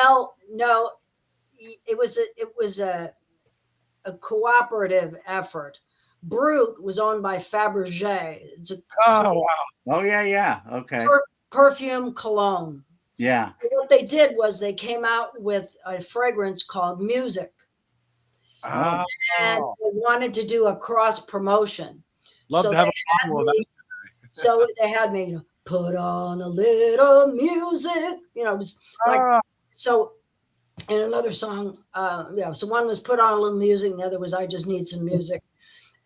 S3: Well, no, it was a cooperative effort. Brute was owned by Fabergé. It's a
S1: wow.
S2: Oh yeah. Okay.
S3: Perfume cologne.
S2: Yeah.
S3: What they did was they came out with a fragrance called Music.
S1: Oh.
S3: And they wanted to do a cross promotion.
S1: Love to have a bottle of that.
S3: So they had me put on a little music. It was like so. And another song, so one was put on a little music, and the other was I just need some music.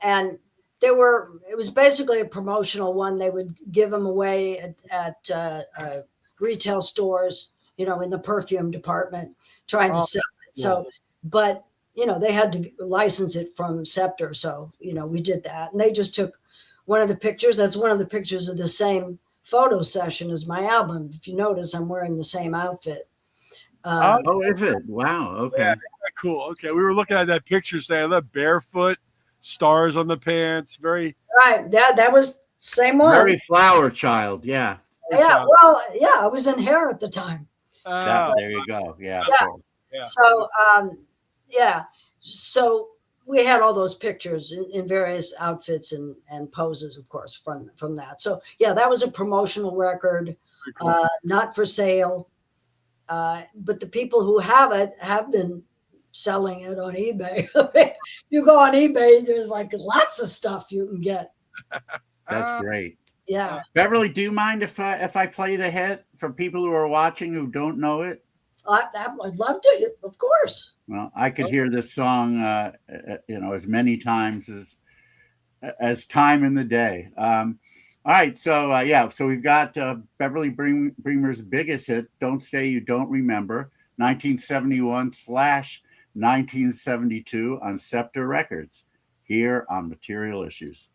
S3: And it was basically a promotional one. They would give them away at retail stores, in the perfume department, trying to sell it. So, but, they had to license it from Scepter. So, we did that. And they just took one of the pictures. That's one of the pictures of the same photo session as my album. If you notice, I'm wearing the same outfit.
S2: Is it? Wow. Okay.
S1: Yeah, cool. Okay. We were looking at that picture saying that barefoot, stars on the pants. Very
S3: right. That was same one.
S2: Very Flower Child. Yeah.
S3: Yeah. Well, yeah, I was in hair at the time.
S2: There you go. Yeah.
S3: So, so we had all those pictures in various outfits and poses, of course, from that. So yeah, that was a promotional record, cool. Not for sale. But the people who have it have been selling it on eBay. You go on eBay, there's like lots of stuff you can get.
S2: That's great.
S3: Yeah.
S2: Beverly, do you mind if I play the hit for people who are watching who don't know it?
S3: I'd love to, of course.
S2: Well, I could hear this song, as many times as time in the day. All right, so so we've got Beverly Bremer's biggest hit, "Don't Say You Don't Remember," 1971/1972 on Scepter Records, here on Material Issues.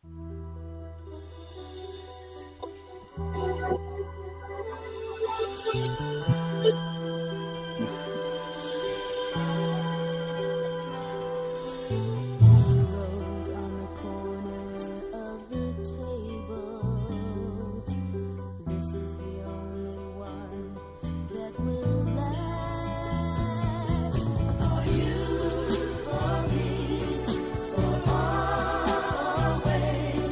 S4: For me, for always.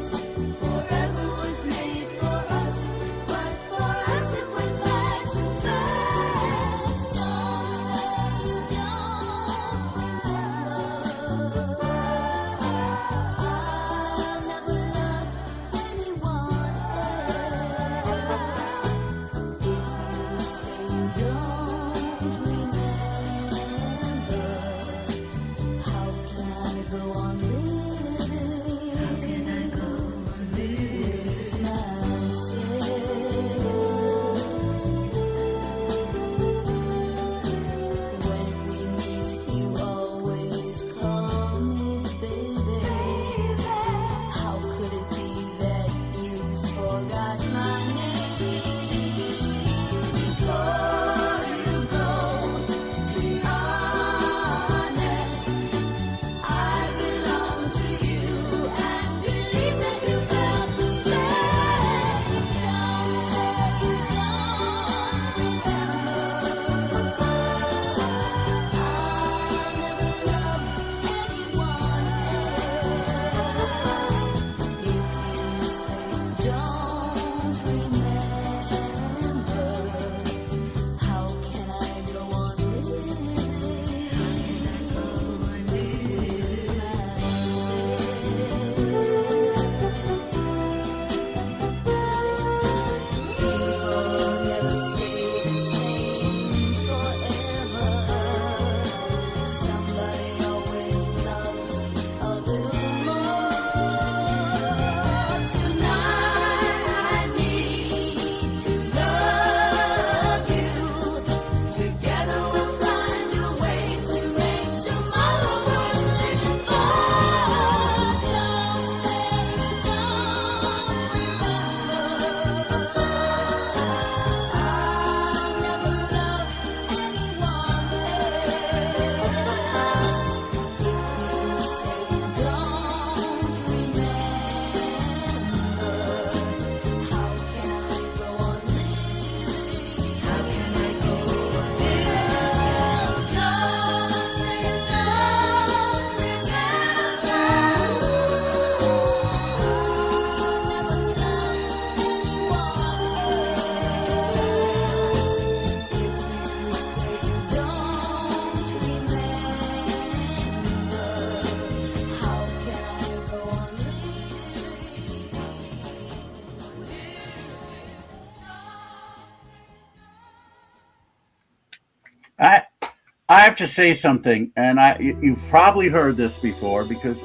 S2: I have to say something, and you've probably heard this before because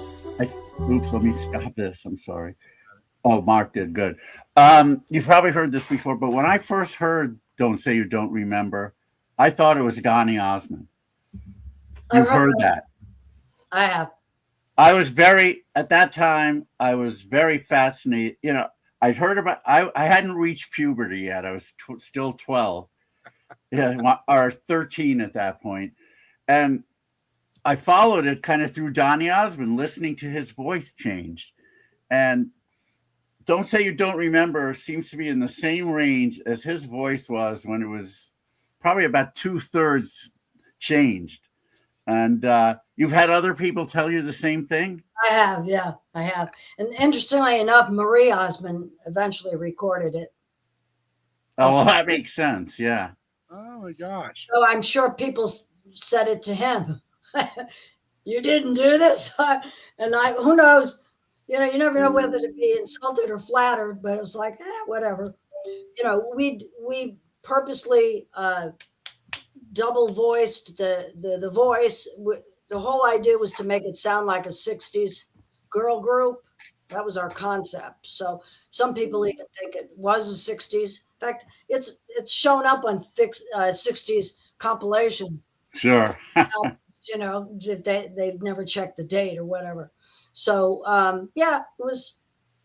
S2: oops, let me stop this. I'm sorry. Oh, Mark did good. You've probably heard this before, but when I first heard "Don't Say You Don't Remember," I thought it was Donny Osmond. You've heard that?
S3: I have.
S2: At that time, I was very fascinated. You know, I'd heard about, I hadn't reached puberty yet. I was still 12, yeah, or 13 at that point. And I followed it kind of through Donny Osmond, listening to his voice change. And "Don't Say You Don't Remember" seems to be in the same range as his voice was when it was probably about 2/3 changed. And you've had other people tell you the same thing?
S3: I have, yeah, I have. And interestingly enough, Marie Osmond eventually recorded it.
S2: Oh, well, that makes sense, yeah.
S1: Oh my gosh.
S3: So I'm sure people said it to him. You didn't do this? And who knows? You know, you never know whether to be insulted or flattered, but it was like, whatever. You know, we purposely double voiced the voice. The whole idea was to make it sound like a 60s girl group. That was our concept. So some people even think it was the 60s. In fact, it's shown up on 60s compilation.
S2: Sure.
S3: You know, they've never checked the date or whatever. So, yeah, it was,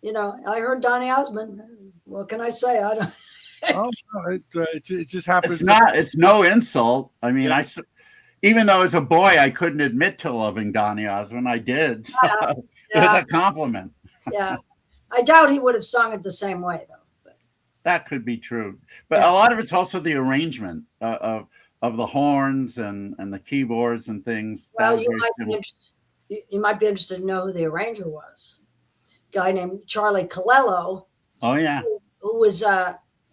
S3: you know, I heard Donny Osmond. What can I say? I don't.
S1: Oh, it just happens.
S2: It's no insult. I mean, yeah. Even though as a boy I couldn't admit to loving Donny Osmond, I did. So it was a compliment.
S3: Yeah, I doubt he would have sung it the same way though. But.
S2: That could be true, but a lot of it's also the arrangement of the horns and the keyboards and things.
S3: Well, you might be interested to know who the arranger was. A guy named Charlie Colello.
S2: Oh yeah,
S3: who was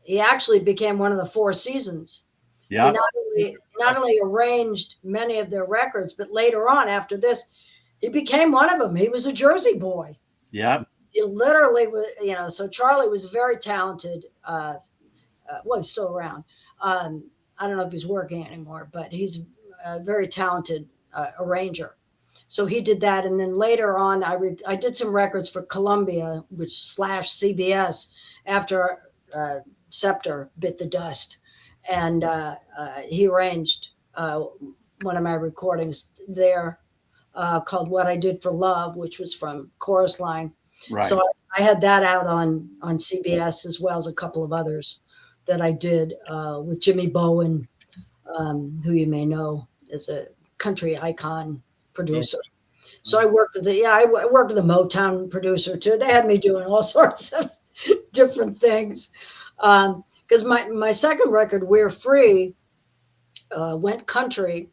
S3: he actually became one of the Four Seasons.
S2: Yeah.
S3: He not only arranged many of their records, but later on after this, he became one of them. He was a Jersey boy.
S2: Yeah.
S3: He literally was, you know, so Charlie was very talented. Well, he's still around. I don't know if he's working anymore, but he's a very talented arranger. So he did that. And then later on, I did some records for Columbia, which / CBS after Scepter bit the dust. And he arranged one of my recordings there called "What I Did for Love," which was from Chorus Line.
S2: Right.
S3: So I had that out on CBS as well as a couple of others that I did with Jimmy Bowen, who you may know is a country icon producer. Okay. So I worked with I worked with a Motown producer too. They had me doing all sorts of different things. Because my second record, "We're Free," went country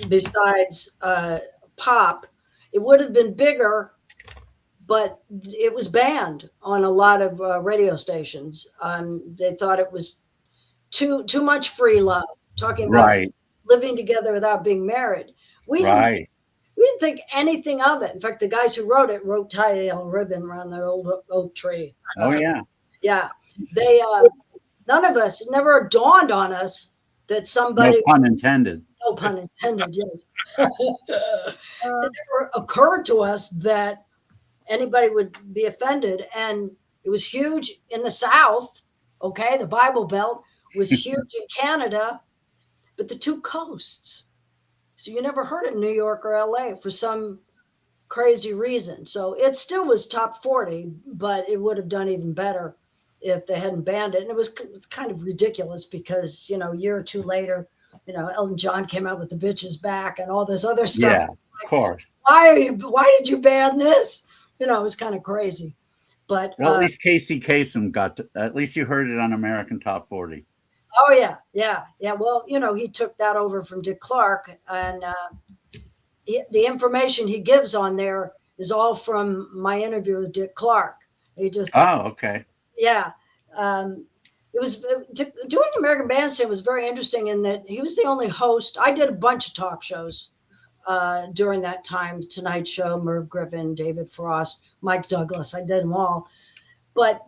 S3: besides pop. It would have been bigger, but it was banned on a lot of radio stations. They thought it was too much free love, talking about living together without being married. We didn't think anything of it. In fact, the guys who wrote it wrote "Tie a Yellow Ribbon Around the Old Oak Tree."
S2: Oh yeah.
S3: Yeah. They none of us, it never dawned on us that somebody.
S2: No pun intended.
S3: No pun intended, yes. It never occurred to us that anybody would be offended. And it was huge in the South. Okay. The Bible Belt was huge in Canada, but the two coasts. So you never heard it in New York or LA for some crazy reason. So it still was top 40, but it would have done even better if they hadn't banned it. And it's kind of ridiculous because, you know, a year or two later, you know, Elton John came out with "The Bitch's Back" and all this other stuff.
S2: Yeah, of course.
S3: Why did you ban this? You know, it was kind of crazy. But
S2: well, at least Casey Kasem at least you heard it on American Top 40.
S3: Oh yeah. Well, you know, he took that over from Dick Clark, and the information he gives on there is all from my interview with Dick Clark. He just
S2: okay.
S3: Yeah. It was doing American Bandstand was very interesting in that he was the only host. I did a bunch of talk shows during that time: Tonight Show, Merv Griffin, David Frost, Mike Douglas. I did them all. But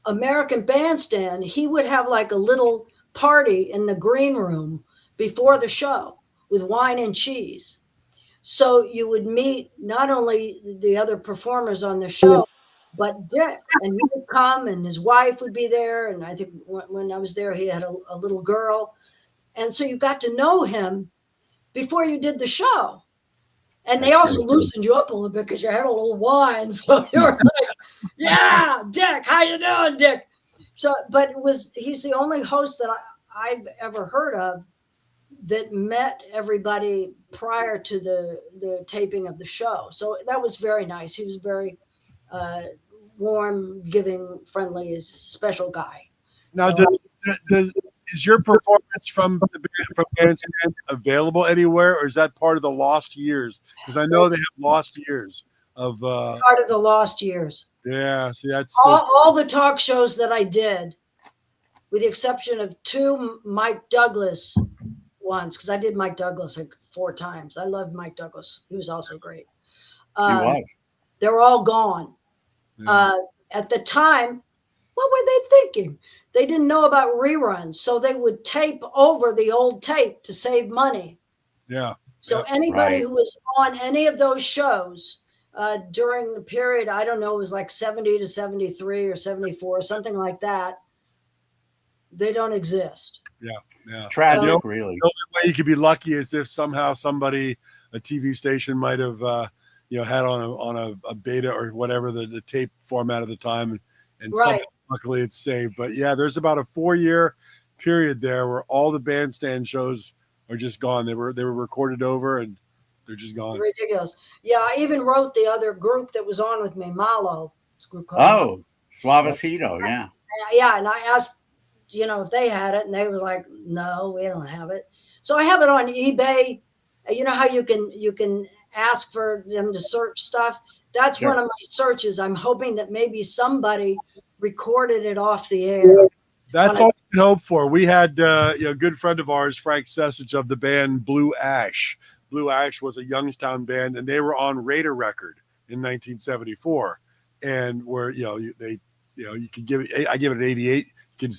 S3: American Bandstand, he would have like a little party in the green room before the show with wine and cheese. So you would meet not only the other performers on the show, but Dick, and he would come, and his wife would be there. And I think when I was there, he had a little girl, and so you got to know him before you did the show. And they also loosened you up a little bit because you had a little wine. So you were like, yeah, Dick, how you doing, Dick? So, but he's the only host that I've ever heard of that met everybody prior to the taping of the show. So that was very nice. He was very warm, giving, friendly, special guy.
S1: Now, so, is your performance from Bandstand available anywhere, or is that part of the lost years? Because I know they have lost years of
S3: part of the lost years.
S1: Yeah, see, that's
S3: all the talk shows that I did, with the exception of 2 Mike Douglas ones, because I did Mike Douglas like 4 times. I loved Mike Douglas. He was also great. They're all gone. Yeah. At the time, what were they thinking? They didn't know about reruns, so they would tape over the old tape to save money.
S1: Yeah.
S3: So anybody who was on any of those shows during the period, I don't know, it was like 70 to 73 or 74, something like that, they don't exist.
S1: Yeah, yeah.
S2: It's tragic, really.
S1: The only way you could be lucky is if somehow somebody, a TV station, might have had on a beta or whatever the tape format at the time, and luckily it's saved. But yeah, there's about a 4-year period there where all the Bandstand shows are just gone. They were recorded over and they're just gone.
S3: Ridiculous. Yeah, I even wrote the other group that was on with me, Malo.
S2: Suavecito, yeah.
S3: Yeah, and I asked, if they had it, and they were like, no, we don't have it. So I have it on eBay. You know how you can ask for them to search stuff? That's one of my searches. I'm hoping that maybe somebody recorded it off the air.
S1: That's all we can hope for. We had a good friend of ours, Frank Sessage, of the band Blue Ash. Blue Ash was a Youngstown band, and they were on Raider Record in 1974. And where you can give it, I give it an 88. You can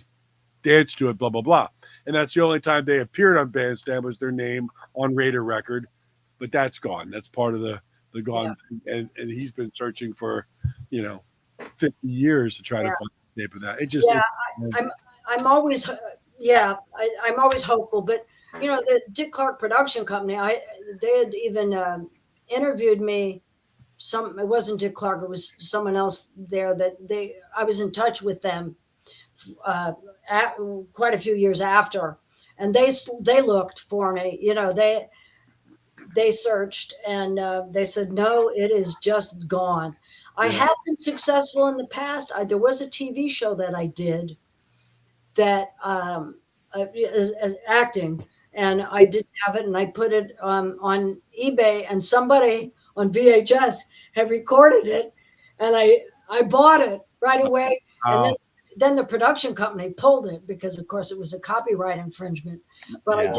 S1: dance to it, blah blah blah. And that's the only time they appeared on Bandstand was their name on Raider Record. But that's gone. That's part of the gone. Yeah. And he's been searching for 50 years to try to find the tape of that. It just
S3: I'm always I'm always hopeful. But the Dick Clark production company, they had even interviewed me. It wasn't Dick Clark, it was someone else there that I was in touch with them quite a few years after, and they looked for me. They searched, and they said, no, it is just gone. I have been successful in the past. There was a TV show that I did that as acting, and I didn't have it, and I put it on eBay, and somebody on VHS had recorded it, and I bought it right away. And then the production company pulled it because, of course, it was a copyright infringement. But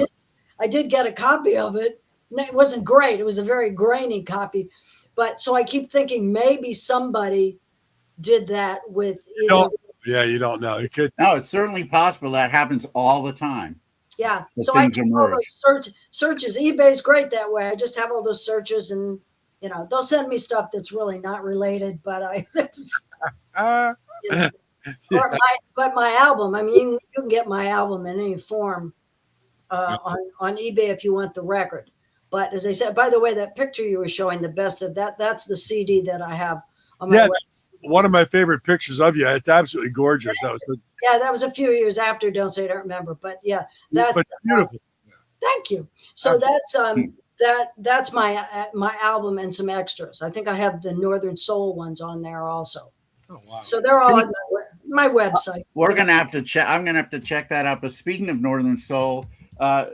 S3: I did get a copy of it. It wasn't great. It was a very grainy copy. But so I keep thinking maybe somebody did that with either.
S1: You don't know. It could.
S2: No, it's certainly possible. That happens all the time.
S3: Yeah. So I do all those searches. eBay's great that way. I just have all those searches, and they'll send me stuff that's really not related. But but my album. I mean, you can get my album in any form on eBay if you want the record. But as I said, by the way, that picture you were showing, the best of that's the CD that I have on my website.
S1: That's one of my favorite pictures of you. It's absolutely gorgeous.
S3: That was a few years after Don't Say I Don't Remember. But that's
S1: beautiful.
S3: Thank you. So that's my album and some extras. I think I have the Northern Soul ones on there also.
S1: Oh, wow.
S3: So they're all on my website.
S2: We're gonna have to check. I'm gonna have to check that out. But speaking of Northern Soul, I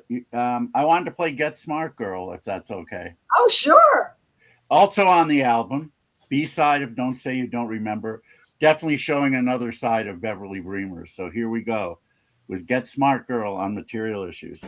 S2: wanted to play "Get Smart Girl" if that's okay.
S3: Oh, sure.
S2: Also on the album, B-side of "Don't Say You Don't Remember," definitely showing another side of Beverly Bremers. So here we go with "Get Smart Girl" on Material Issues.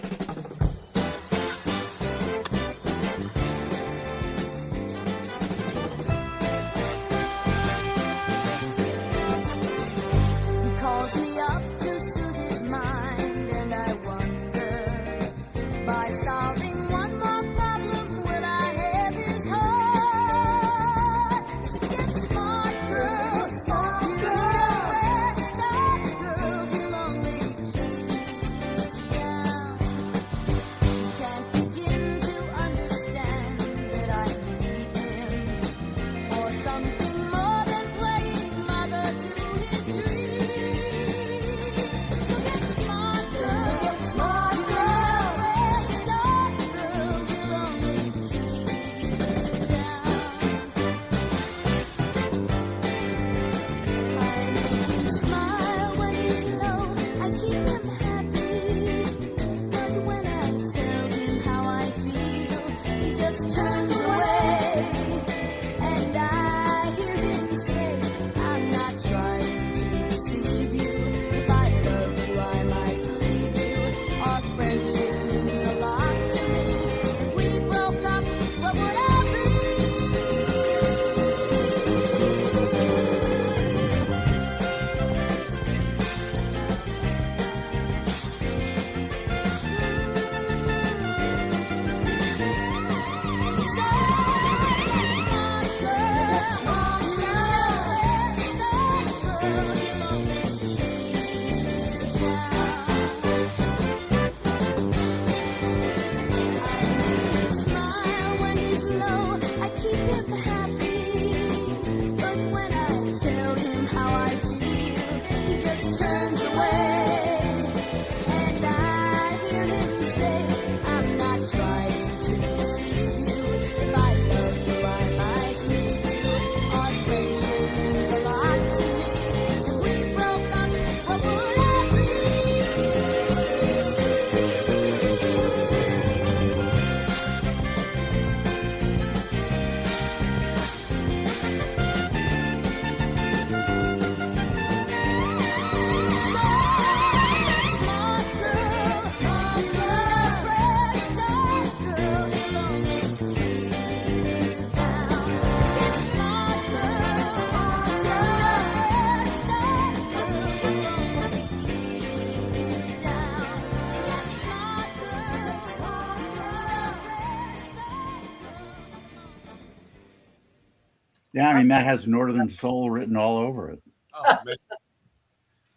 S2: Yeah, I mean, that has Northern Soul written all over it.
S1: Oh, man.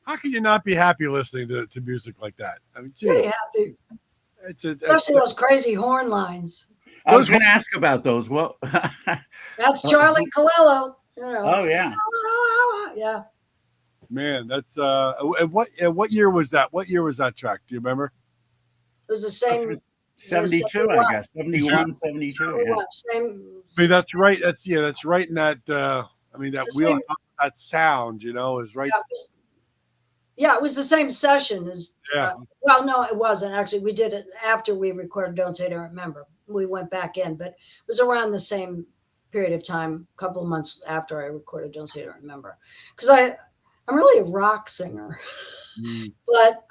S1: How can you not be happy listening to music like that? I mean,
S3: Pretty
S1: geez,
S3: happy,
S1: it's
S3: especially those crazy horn lines.
S2: I was going to ask about those. Well,
S3: That's Charlie Colello. You know.
S2: Oh yeah,
S3: yeah.
S1: man. That's what year was that? What year was that track? Do you remember?
S3: It was the same.
S2: 72, I guess. 71, 72. Yeah.
S3: Same.
S1: I mean, that's right. That's right in that. I mean, that wheel, that sound, is right.
S3: Yeah, it was the same session as.
S1: Yeah.
S3: Well, no, it wasn't actually. We did it after we recorded "Don't Say Don't Remember." We went back in, but it was around the same period of time, a couple of months after I recorded "Don't Say Don't Remember," because I'm really a rock singer, but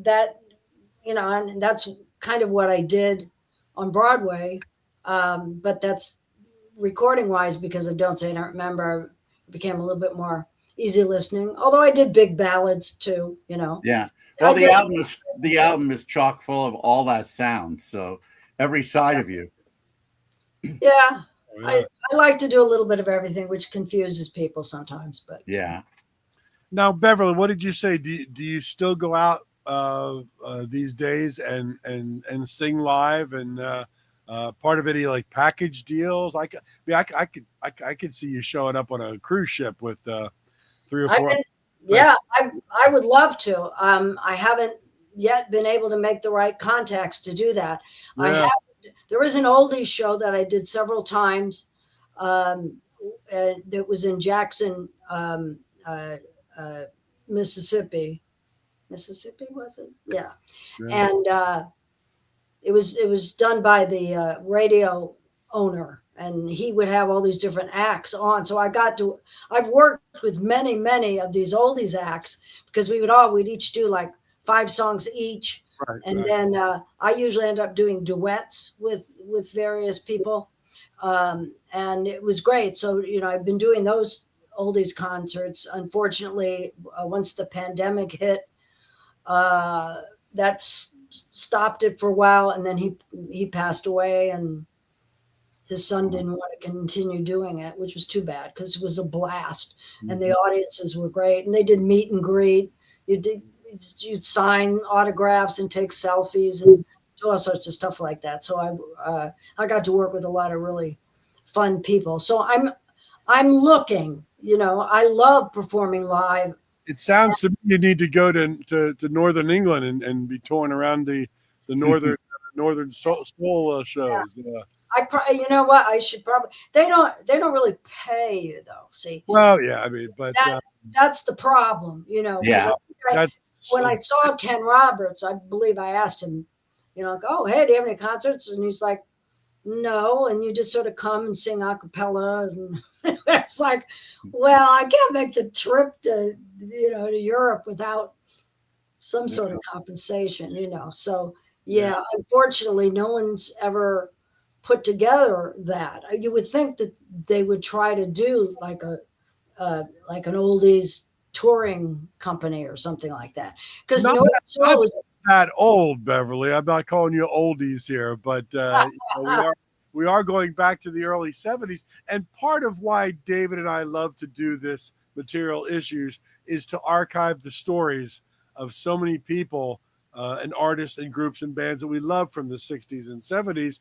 S3: that and that's kind of what I did on Broadway, but that's recording wise because of "Don't Say Don't Remember." It became a little bit more easy listening. Although I did big ballads too,
S2: Yeah. Well, the album is chock full of all that sound. So every side of you.
S3: Yeah. I like to do a little bit of everything, which confuses people sometimes. But
S2: yeah.
S1: Now, Beverly, what did you say? Do you still go out these days and sing live and part of any like package deals? I could see you showing up on a cruise ship with 3 or 4.
S3: I would love to. I haven't yet been able to make the right contacts to do that.
S1: Yeah.
S3: There is an oldies show that I did several times. That was in Jackson, Mississippi. Mississippi, was it? Yeah. And it was done by the radio owner, and he would have all these different acts on. So I've worked with many of these oldies acts because we'd each do like 5 songs each.
S1: Right,
S3: and then I usually end up doing duets with various people. And it was great. So, I've been doing those oldies concerts. Unfortunately, once the pandemic hit, that stopped it for a while. And then he passed away, and his son didn't want to continue doing it, which was too bad because it was a blast. And the audiences were great. And they did meet and greet. You'd sign autographs and take selfies and do all sorts of stuff like that. So I got to work with a lot of really fun people. So I'm looking, I love performing live.
S1: It sounds to me you need to go to Northern England and be touring around the northern soul shows. Yeah.
S3: You know what? I should probably. They don't really pay you though. See.
S1: Well, yeah, I mean, but
S3: that's the problem,
S2: Yeah.
S3: When I saw Ken Roberts, I believe I asked him, oh, hey, do you have any concerts? And he's like, no. And you just sort of come and sing a cappella. And it's like, well, I can't make the trip to Europe without some sort of compensation, So, yeah, unfortunately, no one's ever put together that. You would think that they would try to do like an oldies touring company or something like that, because
S1: that old, Beverly. I'm not calling you oldies here, but we are going back to the early 70s, and part of why David and I love to do this Material Issues is to archive the stories of so many people and artists and groups and bands that we love from the 60s and 70s,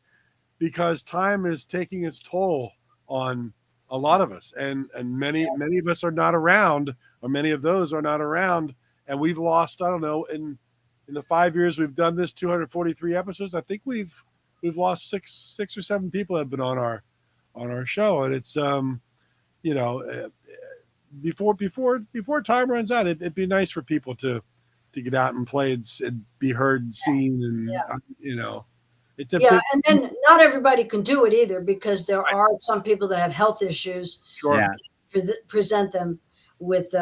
S1: because time is taking its toll on a lot of us, and many of us are not around, or many of those are not around, and we've lost, I don't know, in the 5 years we've done this, 243 episodes, I think we've lost six or seven people have been on our show, and it's before time runs out, it'd be nice for people to get out and play and be heard and seen, and it's
S3: and then not everybody can do it either, because there are some people that have health issues.
S1: Sure.
S2: Yeah.
S3: Present them with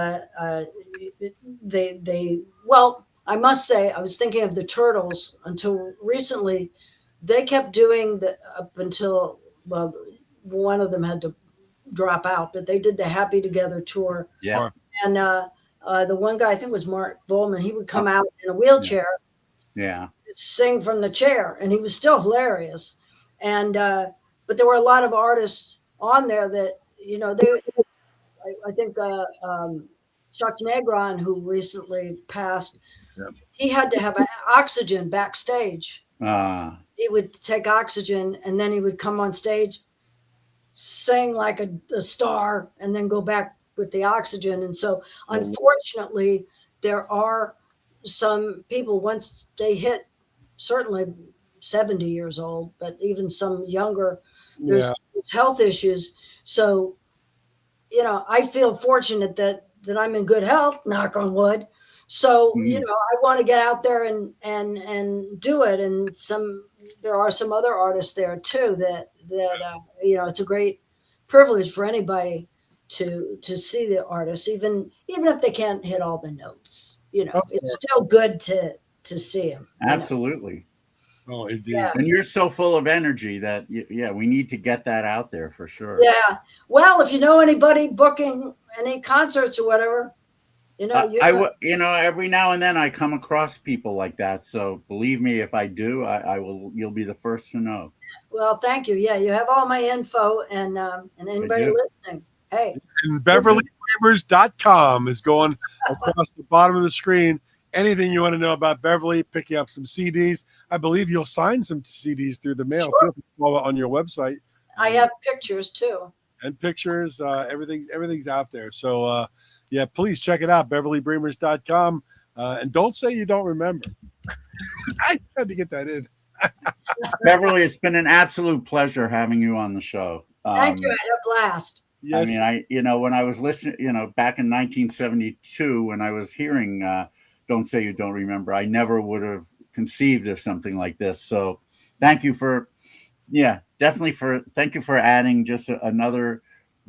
S3: well, I must say, I was thinking of the Turtles until recently. They kept doing up until, well, one of them had to drop out, but they did the Happy Together tour.
S2: Yeah.
S3: And the one guy, I think it was Mark Volman, he would come out in a wheelchair.
S2: Yeah.
S3: Sing from the chair, and he was still hilarious. And but there were a lot of artists on there that you know, I think Chuck Negron, who recently passed,
S1: Yep.
S3: he had to have oxygen backstage. He would take oxygen and then he would come on stage, sing like a star, and then go back with the oxygen. And so, unfortunately, there are some people, once they hit certainly 70 years old, but even some younger, there's health issues. So, you know, I feel fortunate that I'm in good health, knock on wood. So, you know, I want to get out there and do it. And there are some other artists there too that you know, it's a great privilege for anybody to see the artists, even if they can't hit all the notes. You know, it's still good to see them.
S2: Absolutely.
S1: Oh, indeed.
S3: Yeah.
S2: And you're so full of energy that, yeah, we need to get that out there for sure.
S3: Yeah. Well, if you know anybody booking any concerts or whatever, you know,
S2: you know, every now and then I come across people like that. So believe me, if I do, I will. You'll be the first to know.
S3: Well, thank you. Yeah, you have all my info, and anybody listening, hey.
S1: And BeverlyBremers.com is going across the bottom of the screen. Anything you want to know about Beverly, picking up some CDs. I believe you'll sign some CDs through the mail too, on your website.
S3: I have pictures too.
S1: And pictures, everything's out there. So yeah, please check it out, BeverlyBremers.com. And don't say you don't remember. I just had to get that in.
S2: Beverly, it's been an absolute pleasure having you on the show.
S3: Thank you. I had a blast.
S2: Yes. I mean, when I was listening, back in 1972, when I was hearing Don't Say You Don't Remember, I never would have conceived of something like this. So thank you thank you for adding just another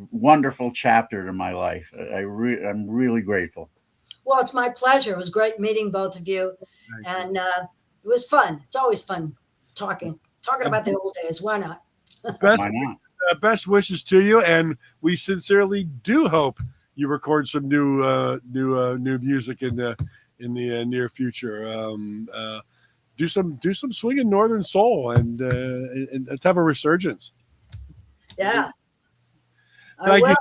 S2: wonderful chapter to my life. I'm really grateful.
S3: Well, it's my pleasure. It was great meeting both of you. And it was fun. It's always fun talking about the old days. Why not?
S2: Why not?
S1: Best wishes to you, and we sincerely do hope you record some new music in the near future. Do some swinging Northern soul, and let's have a resurgence.
S3: Yeah.
S1: Thank you so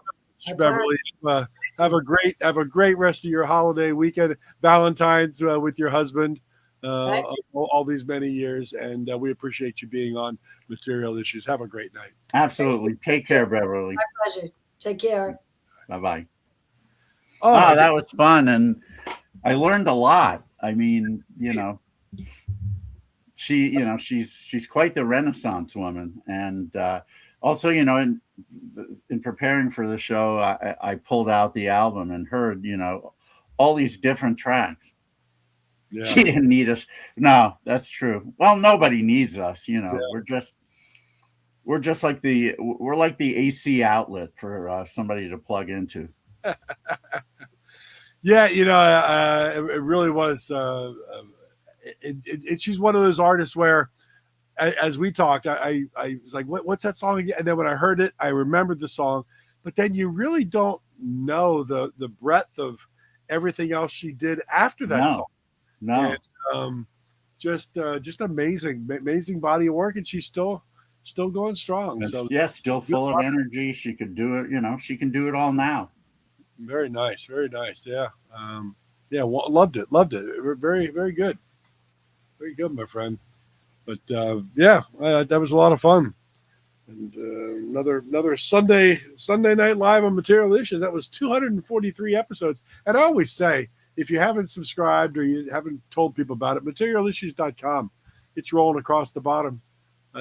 S1: much, Beverly. Have a great rest of your holiday weekend, Valentine's with your husband. All these many years, and we appreciate you being on Material Issues. Have a great night.
S2: Absolutely. Take care, Beverly.
S3: My pleasure. Take care.
S2: Bye-bye. Oh, that was fun, and I learned a lot. I mean, she's quite the Renaissance woman, and also, in preparing for the show, I pulled out the album and heard, all these different tracks. Yeah. She didn't need us. No, that's true. Well, nobody needs us. Yeah. We're like the AC outlet for somebody to plug into.
S1: Yeah, it really was. She's one of those artists where, as we talked, I was like, what's that song again? And then when I heard it, I remembered the song. But then you really don't know the breadth of everything else she did after that song.
S2: No,
S1: and, just amazing body of work, and she's still going strong. So
S2: still full of energy. She could do it. She can do it all now.
S1: Very nice. Yeah, loved it. Very, very good. Very good, my friend. But that was a lot of fun. And another Sunday Night Live on Material Issues. That was 243 episodes. And I always say, if you haven't subscribed or you haven't told people about it, materialissues.com. It's rolling across the bottom.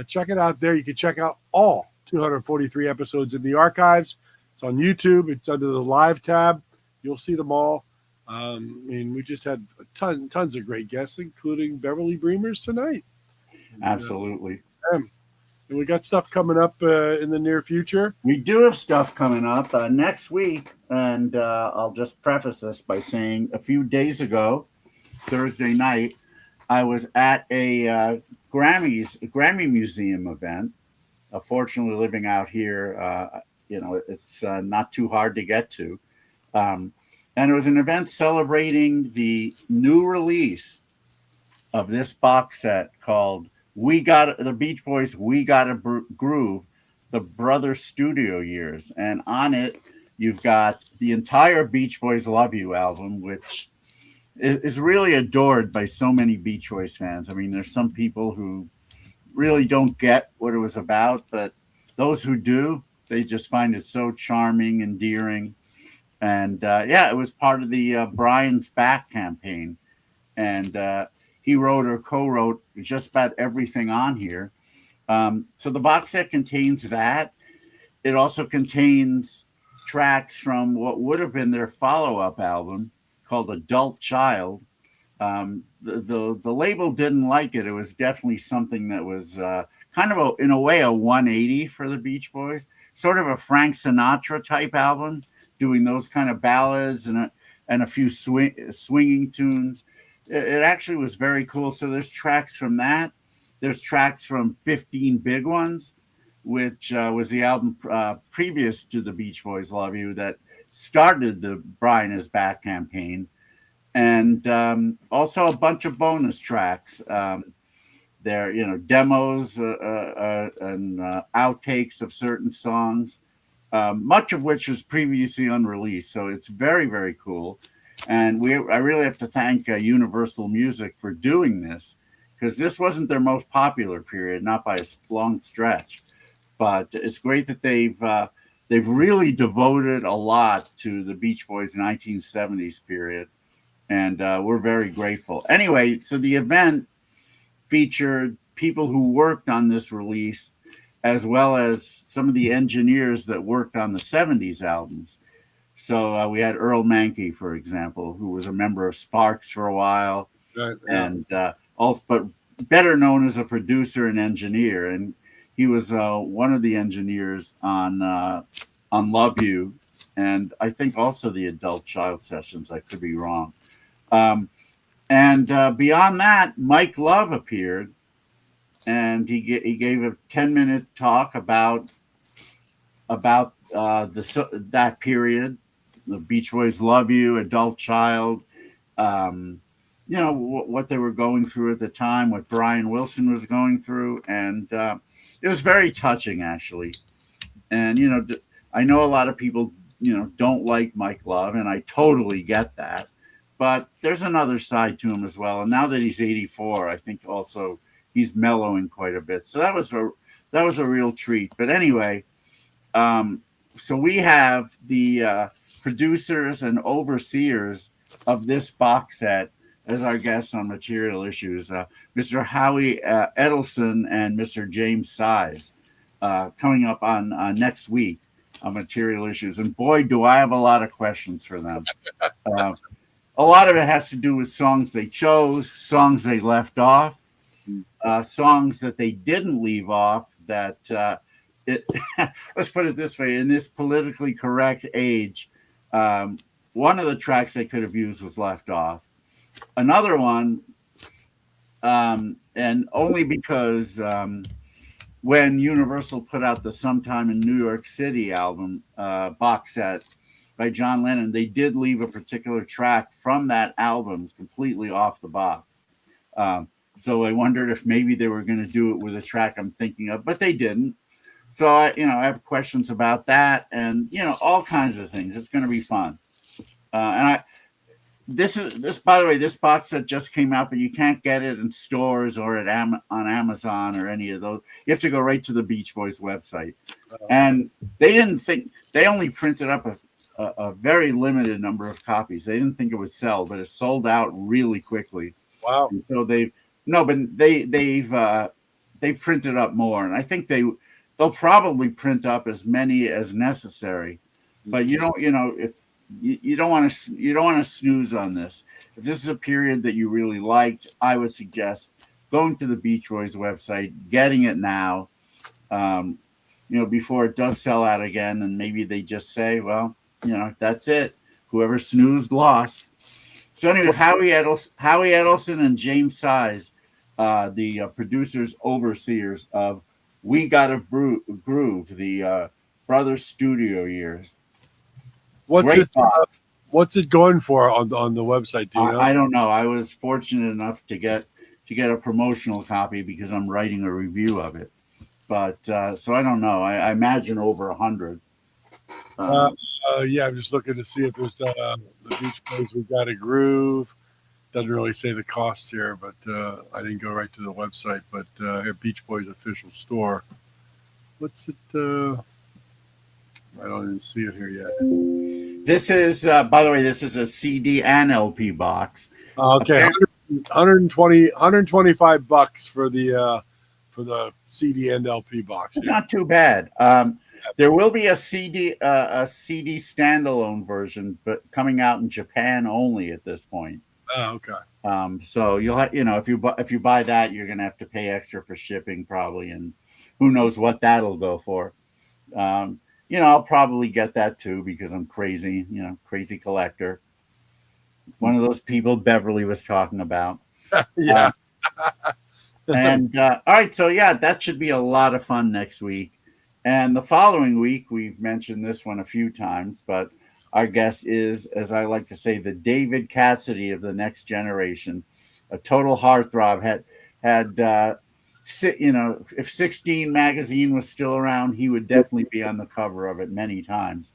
S1: Check it out there. You can check out all 243 episodes in the archives. It's on YouTube. It's under the live tab. You'll see them all. We just had tons of great guests, including Beverly Bremers tonight.
S2: Absolutely.
S1: And we got stuff coming up in the near future.
S2: We do have stuff coming up next week. And I'll just preface this by saying a few days ago, Thursday night, I was at a Grammy Museum event. Fortunately, living out here, it's not too hard to get to. And it was an event celebrating the new release of this box set called the Beach Boys' We Gotta Groove, the Brother Studio Years. And on it, you've got the entire Beach Boys Love You album, which is really adored by so many Beach Boys fans. I mean, there's some people who really don't get what it was about, but those who do, they just find it so charming, endearing. And yeah, it was part of the Brian's Back campaign. And he wrote or co-wrote just about everything on here. So the box set contains that. It also contains tracks from what would have been their follow-up album called Adult Child. The label didn't like it. It was definitely something that was kind of, in a way, a 180 for the Beach Boys, sort of a Frank Sinatra type album, doing those kind of ballads and a few swinging tunes. It actually was very cool. So there's tracks from that. There's tracks from 15 Big Ones, which was the album previous to the Beach Boys Love You that started the Brian Is Back campaign. And also a bunch of bonus tracks. There, demos and outtakes of certain songs, much of which was previously unreleased. So it's very, very cool. And I really have to thank Universal Music for doing this, because this wasn't their most popular period, not by a long stretch. But it's great that they've really devoted a lot to the Beach Boys 1970s period. And we're very grateful. Anyway, so the event featured people who worked on this release, as well as some of the engineers that worked on the 70s albums. So we had Earl Mankey, for example, who was a member of Sparks for a while, right, yeah. And also, but better known as a producer and engineer. And he was one of the engineers on Love You, and I think also the Adult Child sessions. I could be wrong. And beyond that, Mike Love appeared, and he gave a 10-minute talk about that period, the Beach Boys Love You, Adult Child, what they were going through at the time, what Brian Wilson was going through, and it was very touching, actually. And I know a lot of people don't like Mike Love, and I totally get that. But there's another side to him as well. And now that he's 84, I think also he's mellowing quite a bit. So that was a real treat. But anyway, so we have the producers and overseers of this box set as our guests on Material Issues, Mr. Howie Edelson and Mr. James Size, coming up on next week on Material Issues. And boy, do I have a lot of questions for them. A lot of it has to do with songs they chose, songs they left off, songs that they didn't leave off. That let's put it this way: in this politically correct age, one of the tracks they could have used was left off. Another one, and only because when Universal put out the Sometime in New York City album box set by John Lennon, they did leave a particular track from that album completely off the box. So I wondered if maybe they were going to do it with a track I'm thinking of, but they didn't. So I have questions about that, and all kinds of things. It's going to be fun. And this by the way, this box set just came out, but you can't get it in stores or on Amazon or any of those. You have to go right to the Beach Boys website. And they only printed up a very limited number of copies. They didn't think it would sell, but it sold out really quickly. Wow! And so they've printed up more, and I think they'll probably print up as many as necessary. But if you don't want to snooze on this. If this is a period that you really liked, I would suggest going to the Beach Boys website, getting it now, before it does sell out again, and maybe they just say, well, that's it. Whoever snoozed lost. So anyway, Howie Edelson and James Size, the producers, overseers of We Gotta Groove, the Brothers Studio Years.
S1: What's it going for on the website? Do you know?
S2: I don't know. I was fortunate enough to get a promotional copy because I'm writing a review of it. But so I don't know. I imagine over 100.
S1: Yeah, I'm just looking to see if there's the Beach Boys. We've got a groove. Doesn't really say the cost here, but I didn't go right to the website. But here, Beach Boys official store. What's it? I don't even see it here yet.
S2: This is, by the way, this is a CD and LP box.
S1: Okay, 120, $125 for the CD and LP box.
S2: It's not too bad. There will be a CD standalone version, but coming out in Japan only at this point.
S1: Oh, okay.
S2: So you'll have, if you buy that, you're gonna have to pay extra for shipping probably, and who knows what that'll go for. I'll probably get that too because I'm crazy, crazy collector. One of those people Beverly was talking about.
S1: Yeah.
S2: And all right, so yeah, that should be a lot of fun next week. And the following week, we've mentioned this one a few times, but our guest is, as I like to say, the David Cassidy of the next generation, a total heartthrob. If 16 magazine was still around, he would definitely be on the cover of it many times.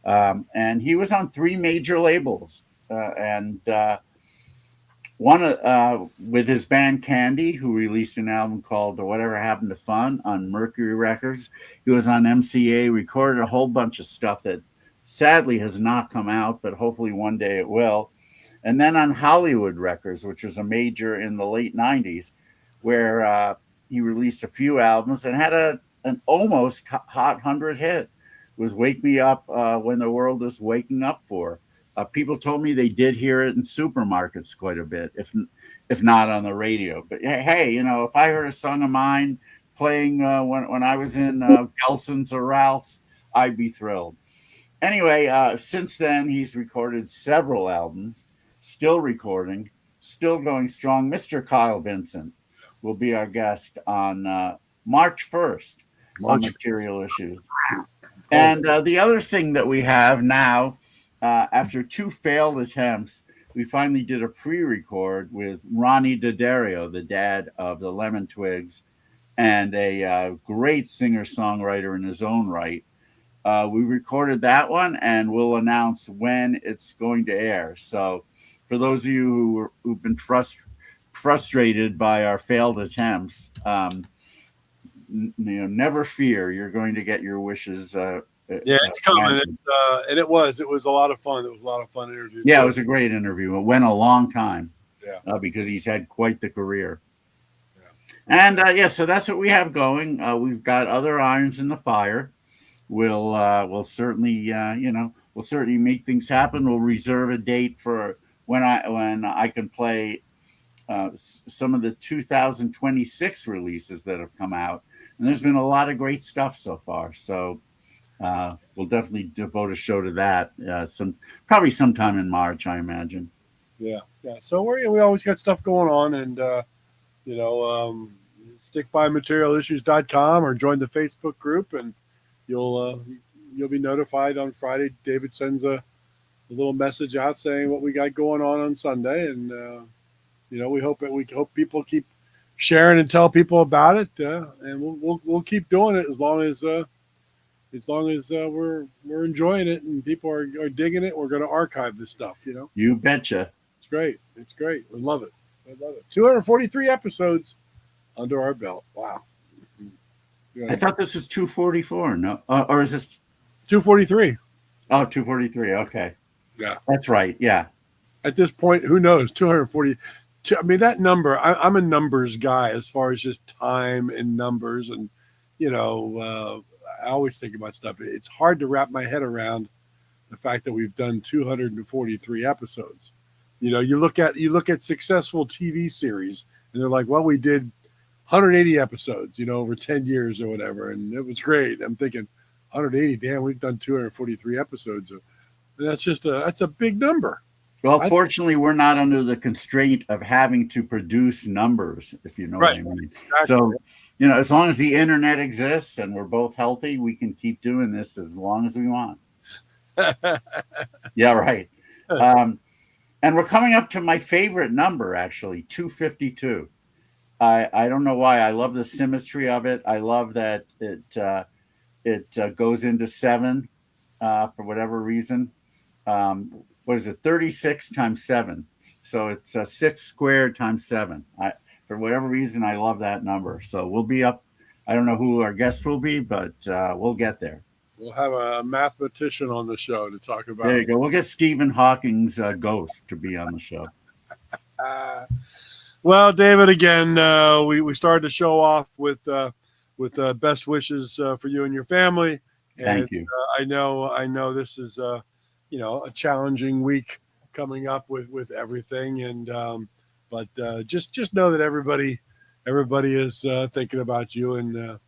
S2: And he was on 3 major labels, and one with his band Candy, who released an album called Whatever Happened to Fun on Mercury Records. He was on MCA, recorded a whole bunch of stuff that sadly has not come out, but hopefully one day it will. And then on Hollywood Records, which was a major in the late 90s, where he released a few albums and had an almost hot 100 hit. It was Wake Me Up When the World Is Waking Up For. People told me they did hear it in supermarkets quite a bit, if not on the radio. But hey, if I heard a song of mine playing when I was in Gelson's or Ralph's, I'd be thrilled. Anyway, since then, he's recorded several albums, still recording, still going strong. Mr. Kyle Vincent will be our guest on March 1st on Material Issues. And the other thing that we have now, after 2 failed attempts, we finally did a pre-record with Ronnie D'Addario, the dad of the Lemon Twigs, and a great singer-songwriter in his own right. We recorded that one, and we'll announce when it's going to air. So for those of you who've been frustrated by our failed attempts, never fear. You're going to get your wishes.
S1: It's coming. And it was a lot of fun. It was a lot of fun interview.
S2: Yeah, it was a great interview. It went a long time.
S1: Yeah.
S2: Because he's had quite the career. Yeah. And so that's what we have going. We've got other irons in the fire. We'll certainly we'll certainly make things happen. We'll reserve a date for when I can play some of the 2026 releases that have come out, and there's been a lot of great stuff so far. So we'll definitely devote a show to that. Probably sometime in March, I imagine.
S1: Yeah. So we always got stuff going on, and stick by materialissues.com or join the Facebook group, and you'll be notified on Friday. David sends a little message out saying what we got going on Sunday, and we hope people keep sharing and tell people about it, and we'll keep doing it as long as we're enjoying it and people are digging it. We're going to archive this stuff.
S2: You betcha.
S1: It's great. We love it. 243 episodes under our belt. Wow.
S2: I thought this was 244. No, or is this
S1: 243?
S2: Oh, 243. Okay.
S1: Yeah,
S2: that's right. Yeah.
S1: At this point, who knows? 240. I mean, that number. I'm a numbers guy as far as just time and numbers, and I always think about stuff. It's hard to wrap my head around the fact that we've done 243 episodes. You look at successful TV series, and they're like, well, we did 180 episodes, over 10 years or whatever, and it was great. I'm thinking 180, damn, we've done 243 episodes. That's a big number.
S2: Well, fortunately, we're not under the constraint of having to produce numbers, if you know what I mean. Exactly. So, as long as the internet exists and we're both healthy, we can keep doing this as long as we want. Yeah, right. And we're coming up to my favorite number, actually, 252. I don't know why. I love the symmetry of it. I love that it goes into 7 for whatever reason. What is it? 36 times 7. So it's 6 squared times 7. For whatever reason, I love that number. So we'll be up. I don't know who our guest will be, but we'll get there.
S1: We'll have a mathematician on the show to talk about.
S2: There you go. We'll get Stephen Hawking's ghost to be on the show.
S1: Well, David, again, we started the show off with best wishes for you and your family.
S2: Thank you.
S1: I know this is a challenging week coming up with everything, and but just know that everybody is thinking about you and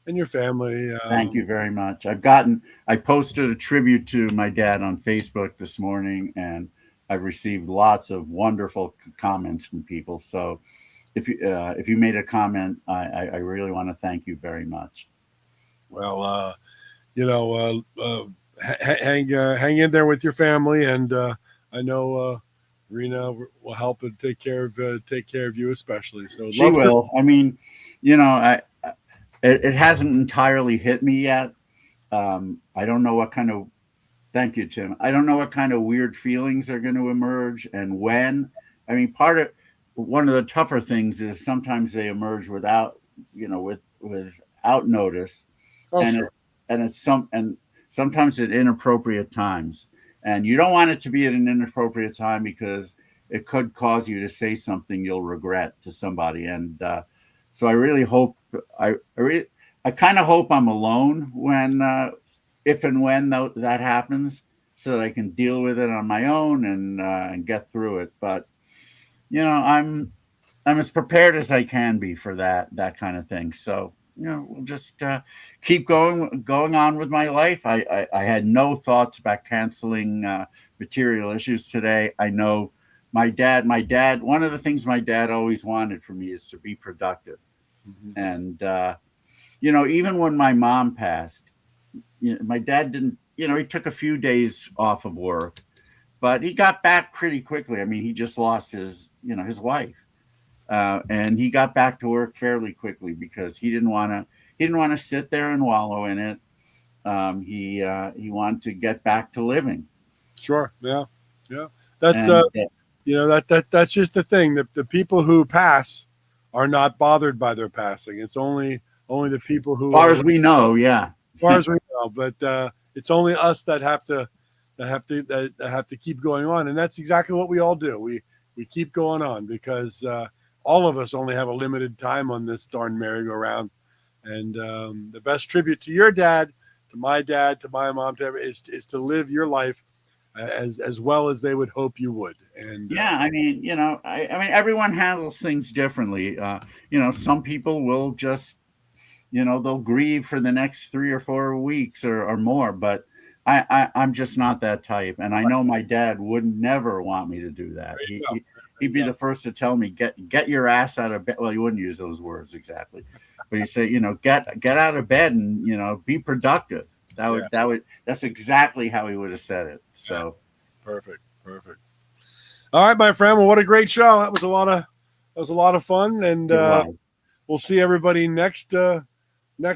S1: your family.
S2: Thank you very much. I posted a tribute to my dad on Facebook this morning, and I've received lots of wonderful comments from people. So if you made a comment, I really want to thank you very much.
S1: Well, hang in there with your family, and I know Rena will help and take care of you especially. So
S2: she will. I mean, it hasn't entirely hit me yet. I don't know what kind of. Thank you, Tim. I don't know what kind of weird feelings are going to emerge and when. I mean, one of the tougher things is sometimes they emerge without notice, and sometimes at inappropriate times. And you don't want it to be at an inappropriate time because it could cause you to say something you'll regret to somebody. And so I really hope I kind of hope I'm alone when. If and when that happens, so that I can deal with it on my own and get through it. But I'm as prepared as I can be for that kind of thing. So we'll just keep going on with my life. I had no thoughts about canceling Material Issues today. I know my dad. One of the things my dad always wanted for me is to be productive, and even when my mom passed. My dad didn't, he took a few days off of work, but he got back pretty quickly. I mean, he just lost his wife, and he got back to work fairly quickly because he didn't want to sit there and wallow in it. He wanted to get back to living.
S1: Sure. Yeah. That's that's just the thing. The people who pass are not bothered by their passing. It's only the people who,
S2: as far as we know, yeah.
S1: As far as we know, but it's only us that have to keep going on, and that's exactly what we all do. We keep going on because all of us only have a limited time on this darn merry-go-round. And the best tribute to your dad, to my mom, to everyone, is to live your life as well as they would hope you would. And
S2: yeah, I mean, everyone handles things differently. Some people will just. They'll grieve for the next 3 or 4 weeks or more, but I'm just not that type. And I know my dad would never want me to do that. He'd be the first to tell me, get your ass out of bed. Well, he wouldn't use those words exactly, but he'd say, get out of bed and, be productive. That's exactly how he would have said it. So
S1: perfect. All right, my friend. Well, what a great show. That was a lot of fun. And we'll see everybody next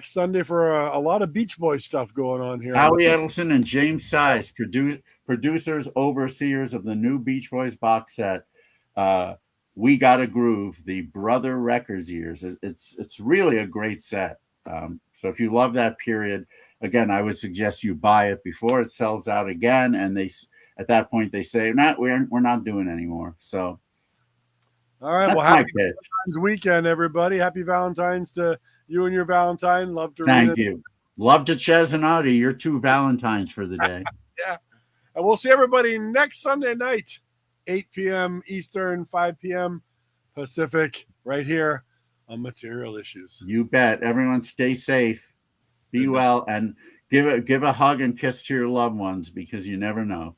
S1: Sunday for a lot of Beach Boys stuff going on here.
S2: Howie Edelson and James Size, producers, overseers of the new Beach Boys box set. We Gotta Groove, the Brother Records years. It's really a great set. So if you love that period, again, I would suggest you buy it before it sells out again. And at that point they say, we're not doing anymore. So.
S1: All right. Well, happy Valentine's weekend, everybody. Happy Valentine's to you and your Valentine. Love to
S2: Thank you. Love to Ches and Audie. You're 2 Valentines for the day.
S1: Yeah. And we'll see everybody next Sunday night, 8 p.m. Eastern, 5 p.m. Pacific, right here on Material Issues.
S2: You bet. Everyone stay safe. Be well, and give a hug and kiss to your loved ones because you never know.